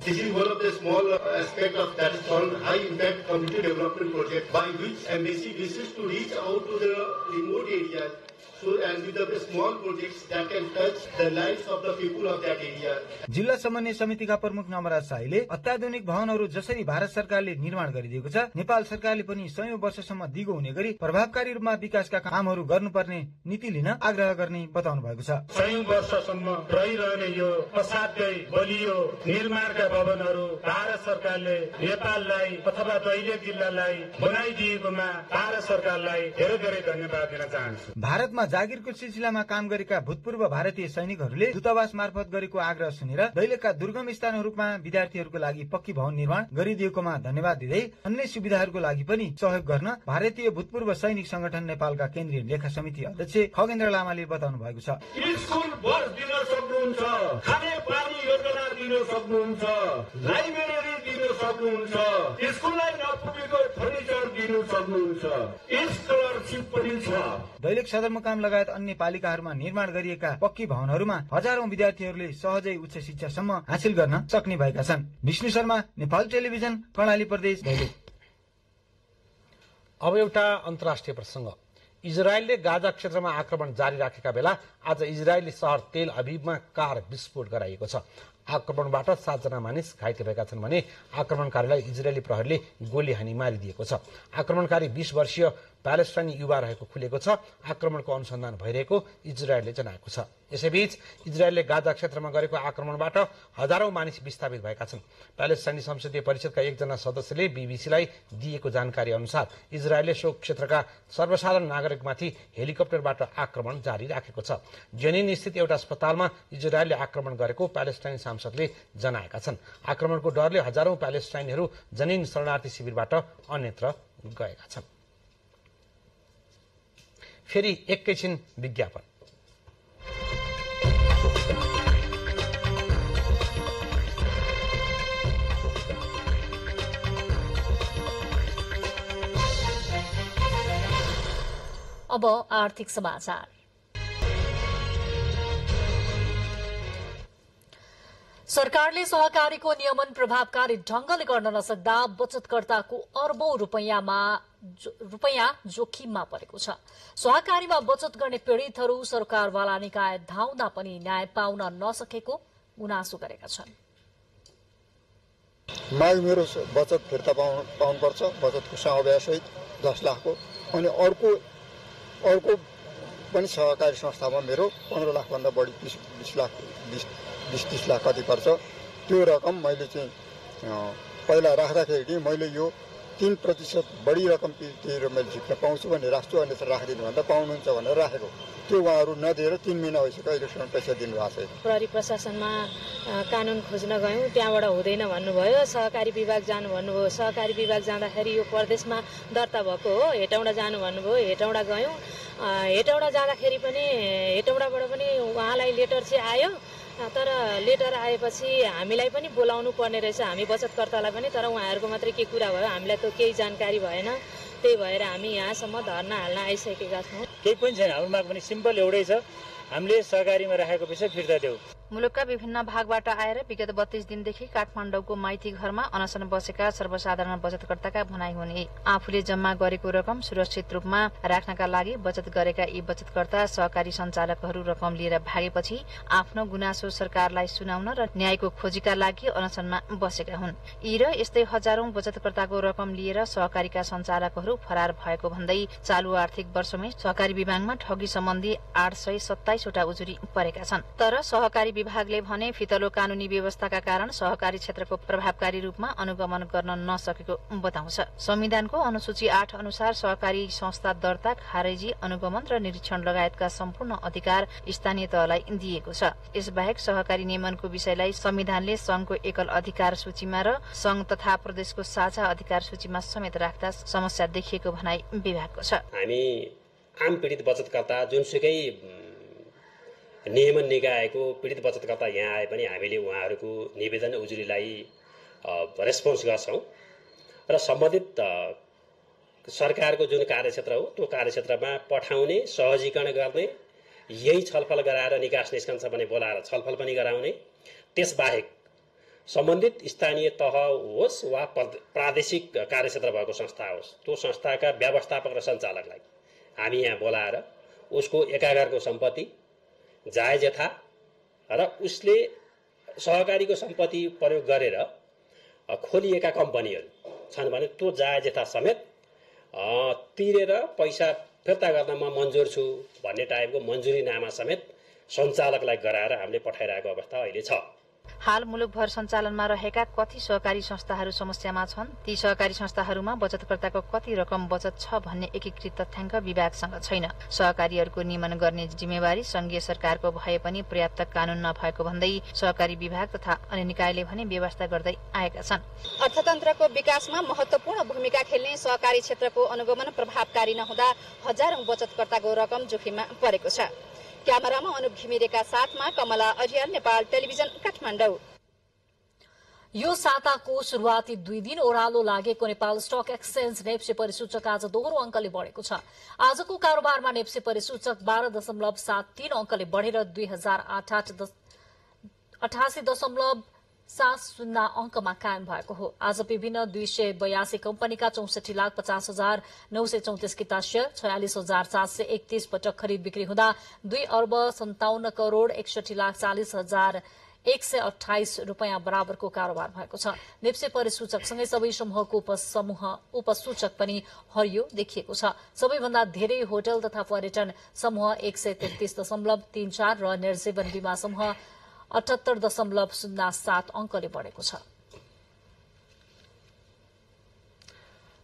जिल्ला समन्वय समितिका प्रमुख नमराज शाहीले अत्याधुनिक भवनहरू जसरी भारत सरकारले निर्माण गरिदिएको छ, नेपाल सरकारले पनि 100 वर्षसम्म दिगो हुने गरी प्रभावकारी रूपमा विकासका कामहरू गर्नुपर्ने नीति लिन आग्रह गर्ने बताउनु भएको छ। 100 वर्षसम्म रहिरहने यो असाध्यै बलियो निर्माणका भवनहरू भारत सरकारले नेपाललाई अथवा दैलेख जिल्लालाई बनाइदिएकोमा भारत सरकारलाई धेरै धेरै धन्यवाद दिन चाहन्छु। भारतमा जागिरको सिलसिलामा काम गरेका भूतपूर्व भारतीय सैनिकहरूले दूतावास मार्फत गरेको आग्रह सुनेर दैलेखका दुर्गम स्थानहरूमा विद्यार्थीहरूको लागि पक्की भवन निर्माण गरिदिएकोमा धन्यवाद दिँदै अन्य सुविधाहरूको लागि पनि सहयोग गर्न भारतीय भूतपूर्व सैनिक संगठन नेपालका केन्द्रीय लेखा समिति अध्यक्ष खगेन्द्र लामाले बताउनु भएको छ। स्कुल बस दिन सक्नुहुन्छ, खाने पानी योजना दिन सक्नुहुन्छ, लाइब्रेरी दिन सक्नुहुन्छ, स्कुललाई नपुगेको फर्निचर दिन सक्नुहुन्छ, स्कलरशिप पनि छ। दैलेख सदरमुकाम लगायत अन्य पालिकाहरूमा निर्माण गरिएका पक्की भवनहरूमा हजारौं विद्यार्थीहरूले सहजै उच्च शिक्षासम्म हासिल गर्न सक्ने भएका छन्। विष्णु शर्मा, नेपाल टेलिभिजन, कर्णाली प्रदेश, दैलेख। अब एउटा अन्तर्राष्ट्रिय प्रसंग। इजरायलले गाजा क्षेत्रमा आक्रमण जारी राखेका बेला आज इजरायली शहर तेल अभिवमा कार विस्फोट गराइएको छ। आक्रमणबाट 7 जना मानिस घाइते भएका छन् भने आक्रमणकारीलाई इजरायली प्रहरीले गोली हानी मारिदिएको छ। आक्रमणकारी 20 वर्षीय प्यालेस्टाइनी युवा रहेको खुलेको छ। आक्रमणको अनुसन्धान भइरहेको इजरायलले जनाएको छ। यसैबीच इजरायलले गाजा क्षेत्रमा गरेको आक्रमणबाट हजारौं मानिस विस्थापित भएका छन्। प्यालेस्टाइनी संसदीय परिषदका एकजना सदस्यले बीबीसीलाई दिएको जानकारी अनुसार इजरायलले सो क्षेत्रका सर्वसाधारण नागरिकमाथि हेलिकप्टरबाट आक्रमण जारी राखेको छ। जेनिन स्थित एउटा अस्पतालमा इजरायलले आक्रमण गरेको प्यालेस्टाइनी सांसदले जनाएका छन्। आक्रमणको डरले हजारौं प्यालेस्टाइनीहरू जनिन शरणार्थी शिविरबाट अन्यत्र गएका छन्। फेरि एकैछिन विज्ञापन। अब आर्थिक समाचार। सरकारले सहकारीको नियमन प्रभावकारी ढंगले गर्न नसक्दा बचतकर्ताको अर्बौं रुपैयाँ जोखिममा परेको छ। सहकारीमा बचत गर्ने पीड़ितहरू सरकारवाला निकाय धाउँदा पनि न्याय पाउन नसकेको गुनासो गरेका छन्। मेरो बचत फिर्ता पाउनुपर्छ, बचतको समव्यासहित 10 लाखको, अनि अर्को पनि सहकारी संस्थामा मेरो 15 लाखभन्दा बढी 20-30 लाख कति पर्छ। त्यो रकम मैले चाहिँ पहिला राख्दाखेरि मैले यो 3% बढी रकम तिरेर मैले झिक्न पाउँछु भने राख्छु, अन्यथा राखिदिनु भन्दा पाउनुहुन्छ भनेर राखेको। त्यो उहाँहरू नदिएर 3 महिना भइसक्यो, अहिलेसम्म पैसा दिनुभएको छैन। प्रहरी प्रशासनमा कानुन खोज्न गयौँ, त्यहाँबाट हुँदैन भन्नुभयो। सहकारी विभाग जानु भन्नुभयो, सहकारी विभाग जाँदाखेरि यो प्रदेशमा दर्ता भएको हो, हेटौँडा जानु भन्नुभयो, हेटौँडा गयौँ। हेटौँडा जाँदाखेरि पनि हेटौँडाबाट पनि उहाँलाई लेटर चाहिँ आयो, तर लेटर आएपछि हामीलाई पनि बोलाउनु पर्ने रहेछ, हामी बचतकर्तालाई पनि। तर उहाँहरूको मात्रै के कुरा भयो, हामीलाई त केही जानकारी भएन। त्यही भएर हामी यहाँसम्म धर्ना हाल्न आइसकेका छौँ। केही पनि छैन, हाम्रो माग पनि सिम्पल एउटै छ, हामीले सहकारीमा राखेको पैसा फिर्ता देऊ। मुलुकका विभिन्न भागबाट आएर विगत 32 दिनदेखि काठमाडौँको माइती घरमा अनसन बसेका सर्वसाधारण बचतकर्ताका भनाइ हुने, आफूले जम्मा गरेको रकम सुरक्षित रूपमा राख्नका लागि बचत गरेका यी बचतकर्ता सहकारी सञ्चालकहरू रकम लिएर भागेपछि आफ्नो गुनासो सरकारलाई सुनाउन र न्यायको खोजीका लागि अनसनमा बसेका हुन्। यी र यस्तै हजारौं बचतकर्ताको रकम लिएर सहकारीका सञ्चालकहरू फरार भएको भन्दै चालु आर्थिक वर्षमै सहकारी विभागमा ठगी सम्बन्धी 827 वटा उजुरी परेका छन्। तर सहकारी विभागले भने फितलो कानूनी व्यवस्थाका कारण सहकारी क्षेत्रको प्रभावकारी रूपमा अनुगमन गर्न नसकेको बताउँछ। संविधानको अनुसूची 8 अनुसार सहकारी संस्था दर्ता, खारेजी, अनुगमन र निरीक्षण लगायतका सम्पूर्ण अधिकार स्थानीय तहलाई दिएको छ। यसबाहेक सहकारी नियमनको विषयलाई संविधानले संघको एकल अधिकार सूचीमा र संघ तथा प्रदेशको साझा अधिकार सूचीमा समेत राख्दा समस्या देखिएको भनाइ विभागको छ। हामी आम पीडित बचतकर्ता जुनसुकै नियमन निकायको पीडित बचतकर्ता यहाँ आए पनि हामीले उहाँहरूको निवेदन उजुरीलाई रेस्पोन्स गर्छौँ र सम्बन्धित सरकारको जुन कार्यक्षेत्र हो त्यो कार्यक्षेत्रमा पठाउने, सहजीकरण गर्ने, यही छलफल गराएर निकास निस्कन्छ भने बोलाएर छलफल पनि गराउने। त्यसबाहेक सम्बन्धित स्थानीय तह होस् वा प्रादेशिक कार्यक्षेत्र भएको संस्था होस्, त्यो संस्थाका व्यवस्थापक र सञ्चालकलाई हामी यहाँ बोलाएर उसको एकागारको सम्पत्ति जायज यथा र उसले सहकारीको सम्पत्ति प्रयोग गरेर खोलिएका कम्पनीहरू छन् भने त्यो जायज यथा समेत तिरेर पैसा फिर्ता गर्न म मन्जुर छु भन्ने टाइपको मन्जुरीनामा समेत सञ्चालकलाई गराएर हामीले पठाइरहेको अवस्था अहिले छ। हाल मुलुकभर सञ्चालनमा रहेका कति सहकारी संस्थाहरू समस्यामा छन्, ती सहकारी संस्थाहरूमा बचतकर्ताको कति रकम बचत छ भन्ने एकीकृत तथ्याङ्क विभागसँग छैन। सहकारीहरूको नियमन गर्ने जिम्मेवारी संघीय सरकारको भए पनि पर्याप्त कानून नभएको भन्दै सहकारी विभाग तथा अन्य निकायले भने व्यवस्था गर्दै आएका छन्। अर्थतन्त्रको विकासमा महत्वपूर्ण भूमिका खेल्ने सहकारी क्षेत्रको अनुगमन प्रभावकारी नहुँदा हजारौं बचतकर्ताको रकम जोखिममा परेको छ। क्यामेरामा अनुप घिमिरेका साथमा कमला अरियाल, नेपाल टेलिभिजन, काठमाडौँ। यो साताको शुरूआती 2 दिन ओह्रालो लागेको नेपाल स्टक एक्सचेन्ज नेप्से परिसूचक आज दोहोरो अंकले बढेको छ। आजको कारोबारमा नेप्से परिसूचक 12.73 अंकले बढेर 2088.70 अंकमा कायम भएको हो। आज विभिन्न 282 कम्पनीका 64,50,934 किता शेयर 46,731 पटक खरिद बिक्री हुँदा 2,57,61,40,128 रूपियाँ बराबरको कारोबार भएको छ। नेप्से परिसूचकसँगै सबै समूहको उपसूचक पनि हरियो देखिएको छ। सबैभन्दा धेरै होटल तथा पर्यटन समूह 133.34 र निर्जीवन बीमा समूह 78.07 अंकले बढेको छ।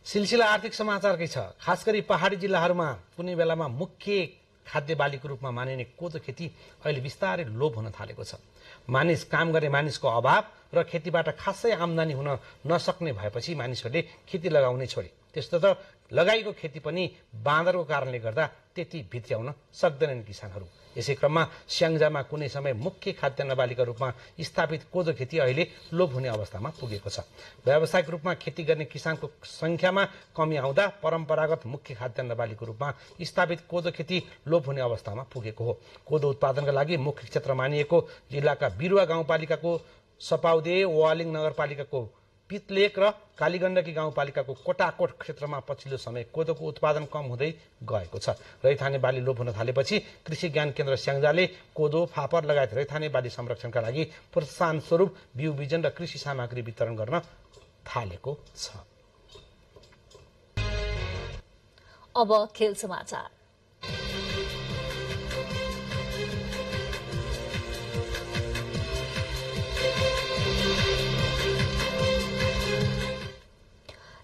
सिलसिला आर्थिक समाचारकै छ। खास गरी पहाड़ी जिल्लाहरूमा कुनै बेलामा मुख्य खाद्य बालीको रूपमा मानिने कोदो खेती अहिले बिस्तारै लोप हुन थालेको छ। मानिस काम गर्ने मानिसको अभाव र खेतीबाट खासै आमदानी हुन नसक्ने भएपछि मानिसहरूले खेती लगाउनै छोडे। त्यस्तो त लगाइको खेती पनि बाँदरको कारणले गर्दा त्यति भित्र्याउन सक्दैनन् किसानहरू। यसै क्रममा स्याङ्जामा कुनै समय मुख्य खाद्यान्न बालीका रूपमा स्थापित कोदो खेती अहिले लोप हुने अवस्थामा पुगेको छ। व्यावसायिक रूपमा खेती गर्ने किसानको संख्यामा कमी आउँदा परम्परागत मुख्य खाद्यान्न बालीको रूपमा स्थापित कोदो खेती लोप हुने अवस्थामा पुगेको हो। कोदो उत्पादनका लागि मुख्य क्षेत्र मानिएको जिल्लाका बिरुवा गाउँपालिकाको सपाउदे, वालिङ नगरपालिकाको पितलेक र कालीगण्डकी गाउँपालिकाको कोटाकोट क्षेत्रमा पछिल्लो समय कोदोको उत्पादन कम हुँदै गएको छ। रैथाने बाली लोप हुन थालेपछि कृषि ज्ञान केन्द्र स्याङ्जाले कोदो, फापर लगायत रैथाने बाली संरक्षणका लागि प्रोत्साहन स्वरूप बिउ बिजन र कृषि सामग्री वितरण गर्न थालेको छ। अब खेल समाचार।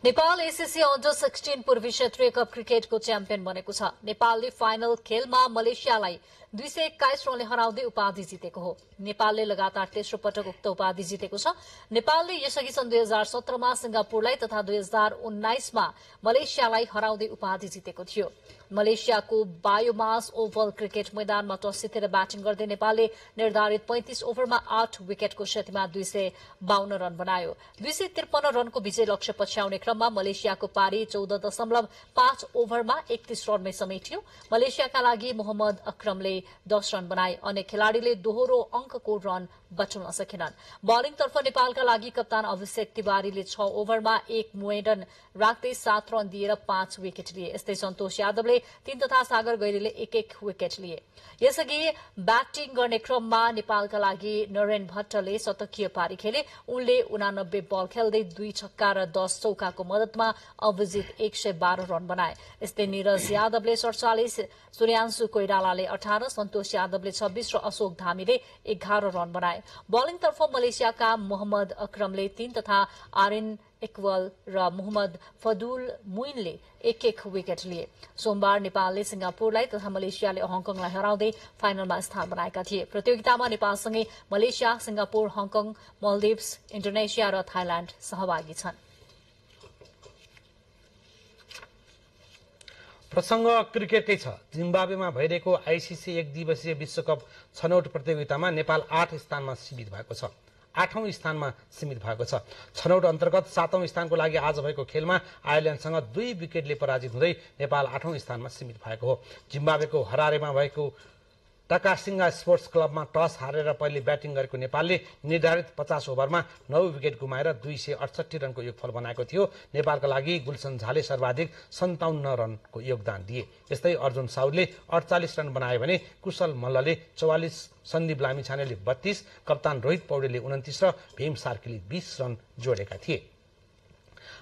नेपाल एसीसी अन्डर 16 पूर्वी क्षेत्रीय कप क्रिकेटको च्याम्पियन बनेको छ। नेपालले फाइनल खेलमा मलेसियालाई 221 रनले हराउँदै उपाधि जितेको हो। नेपालले लगातार तेस्रो पटक उक्त उपाधि जितेको छ। नेपालले यसअघि सन् 2017मा सिंगापुरलाई तथा 2019मा मलेसियालाई हराउँदै उपाधि जितेको थियो। मलेसियाको बायोमास ओभल क्रिकेट मैदानमा टस जितेर ब्याटिङ गर्दै नेपालले निर्धारित 35 ओभरमा 8 विकेटको क्षतिमा 252 रन बनायो। 253 रनको विजय लक्ष्य पछ्याउने क्रममा मलेसियाको पारी 14.5 ओभरमा 31 रनमै समेटियो। मलेसियाका लागि मोहम्मद अक्रमले 10 रन बनाए। अन्य खेलाड़ीले दोहोरो अंकको रन बचाउन सकेनन्। बलिङतर्फ नेपालका लागि कप्तान अभिषेक तिवारीले 6 ओभरमा 1 मेडन राख्दै 7 रन दिएर 5 विकेट लिए। यस्तै सन्तोष यादवले 3 तथा सागर गैरीले 1-1 विकेट लिए। यसअघि ब्याटिङ गर्ने क्रममा नेपालका लागि नरेन भट्टले शतकीय पारी खेले। उनले 89 बल खेल्दै 2 छक्का र 10 चौकाको मदतमा अभिजित 112 रन बनाए। यस्तै निरज यादवले 47, सूर्यान्शु कोइरालाले 18, सन्तोष यादवले 26 र अशोक धामीले 11 रन बनाए। बलिङतर्फ मलेसियाका मोहम्मद अक्रमले 3 तथा आर्यन इक्वल र मोहम्मद फदुल मुइनले 1-1 विकेट लिए। सोमबार नेपालले सिंगापुरलाई तथा मलेसियाले हङकङलाई हराउँदै फाइनलमा स्थान बनाएका थिए। प्रतियोगितामा नेपालसँगै Malaysia, Singapore, Hong Kong, Maldives, Indonesia र थाइल्याण्ड सहभागी छन्। प्रसंग क्रिकेटकै छ। जिम्बाब्वेमा भइरहेको आईसीसी 1 दिवसीय विश्वकप छनौट प्रतियोगितामा नेपाल 8 स्थानमा सीमित भएको छ। 8औं स्थानमा सीमित भएको छ। छनौट अन्तर्गत 7औं स्थानको लागि आज भएको खेलमा आयरल्याण्डसँग 2 विकेटले पराजित हुँदै नेपाल 8औं स्थानमा सीमित भएको हो। जिम्बाब्वेको हरारेमा भएको टकासिंगा स्पोर्ट्स क्लबमा टस हारेर पहिले ब्याटिङ गरेको नेपालले निर्धारित 50 ओभरमा 9 विकेट गुमाएर 268 रनको योगफल बनाएको थियो। नेपालका लागि गुलसन झाले सर्वाधिक 57 रनको योगदान दिए। यस्तै अर्जुन साउदले 48 रन बनाए भने कुशल मल्लले 44, सन्दीप लामिछानेले 32, कप्तान रोहित पौडेलले 29 र भीम सार्कीले 20 रन जोडेका थिए।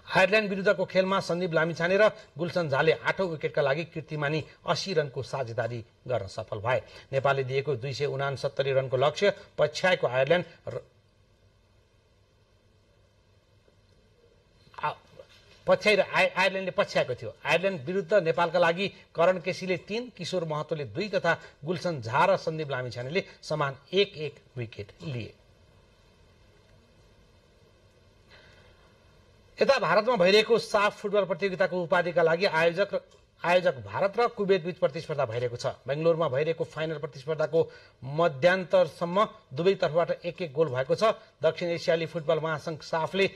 आयरल्याण्ड विरुद्धको खेलमा सन्दीप लामिछाने र गुलसन झाले 8औं विकेटका लागि कीर्तिमानी 80 रनको साझेदारी गर्न सफल भए। नेपालले दिएको 269 रनको लक्ष्य पछ्याएको आयरल्याण्डले पछ्याएको थियो। आयरल्याण्ड विरुद्ध नेपालका लागि करण केसीले 3, किशोर महतोले 2 तथा गुलसन झा र सन्दीप लामिछानेले समान 1-1 विकेट लिए। यता भारतमा भइरहेको साफ फुटबल प्रतियोगिताको उपाधिका लागि आयोजक भारत र कुवेत बीच प्रतिस्पर्धा भइरहेको छ। बेंगलुरुमा भइरहेको फाइनल प्रतिस्पर्धाको मध्यान्तरसम्म दुवै तर्फबाट 1-1 गोल भएको छ। दक्षिण एसियाली फुटबल महासंघ साफले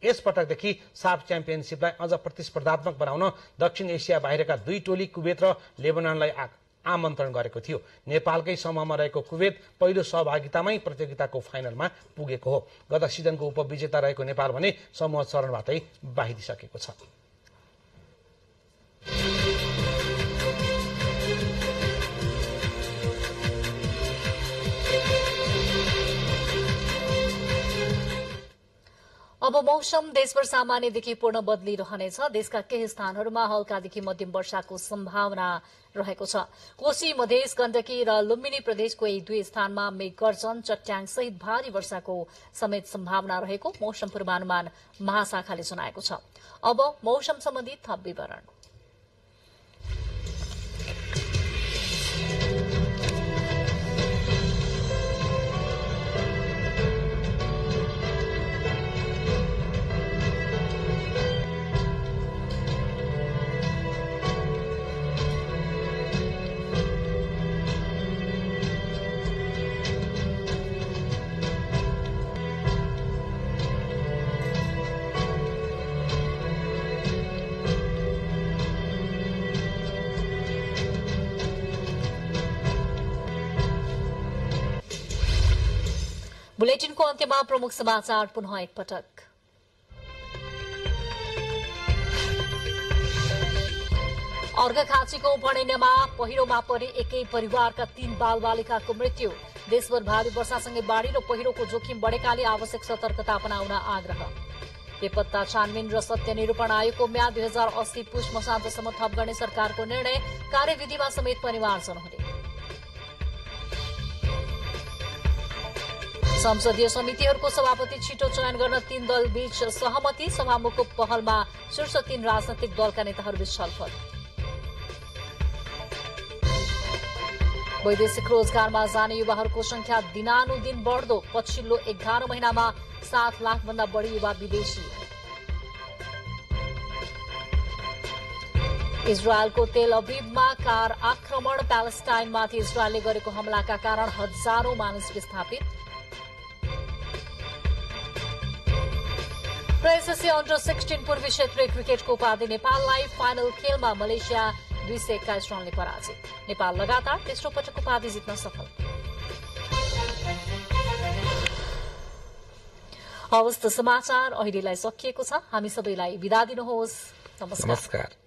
यस पटकदेखि साफ च्याम्पियनशिपलाई अझ प्रतिस्पर्धात्मक बनाउन दक्षिण एसिया बाहिरका 2 टोली कुवेत र लेबनानलाई आमन्त्रण गरेको थियो। नेपालकै समूहमा रहेको कुवेत पहिलो सहभागितामै प्रतियोगिताको फाइनलमा पुगेको हो। गत सिजनको उपविजेता रहेको नेपाल भने समूह चरणबाटै बाहिरिसकेको छ। अब मौसम देशभर सामान्यदेखि पूर्ण बदलिरहनेछ। देशका केही स्थानहरूमा हल्कादेखि मध्यम वर्षाको सम्भावना रहेको छ। कोशी, मधेस, गण्डकी र लुम्बिनी प्रदेशको 1-2 स्थानमा मेघगर्जन, चट्याङ सहित भारी वर्षाको समेत सम्भावना रहेको मौसम पूर्वानुमान महाशाखाले जनाएको छ। अब मौसम सम्बन्धी थप विवरण। बुलेटिनको अन्त्यमा प्रमुख समाचार पुनः एकपटक। अर्घाखाँचीको वर्णेनमा पहिरोमा परे एकै परिवारका 3 बालबालिकाको मृत्यु। देशभर भारी वर्षासँगै बाढ़ी र पहिरोको जोखिम बढेकाले आवश्यक सतर्कता अपनाउन आग्रह। बेपत्ता छानबिन र सत्य निरूपण आयोगको म्याद 2080 पुष मसान्तसम्म थप गर्ने सरकारको निर्णय। कार्यविधिमा समेत परिमार्जन हुने। संसदीय समितिहरूको सभापति छिटो चयन गर्न 3 दल बीच सहमति। सभामुखको पहलमा शीर्ष 3 राजनैतिक दलका नेताहरूबीच छलफल। वैदेशिक रोजगारमा जाने युवाहरूको संख्या दिनानुदिन बढ्दो। पछिल्लो 11 महिनामा 7 लाख भन्दा बढी युवा विदेशी। इजरायलको तेल अभिवमा कार आक्रमण। प्यालेस्टाइनमाथि इजरायलले गरेको हमलाका कारण हजारौं मानिस विस्थापित। र एसएससी अन्डर 16 पूर्वी क्षेत्रीय क्रिकेटको उपाधि नेपाललाई। फाइनल खेलमा मलेसिया 221 रनले पराजित। नेपाल लगातार तेस्रो पटक उपाधि जित्न सफल। हवस् त समाचार अहिलेलाई सकिएको छ। हामी सबैलाई बिदा दिनुहोस्। नमस्कार।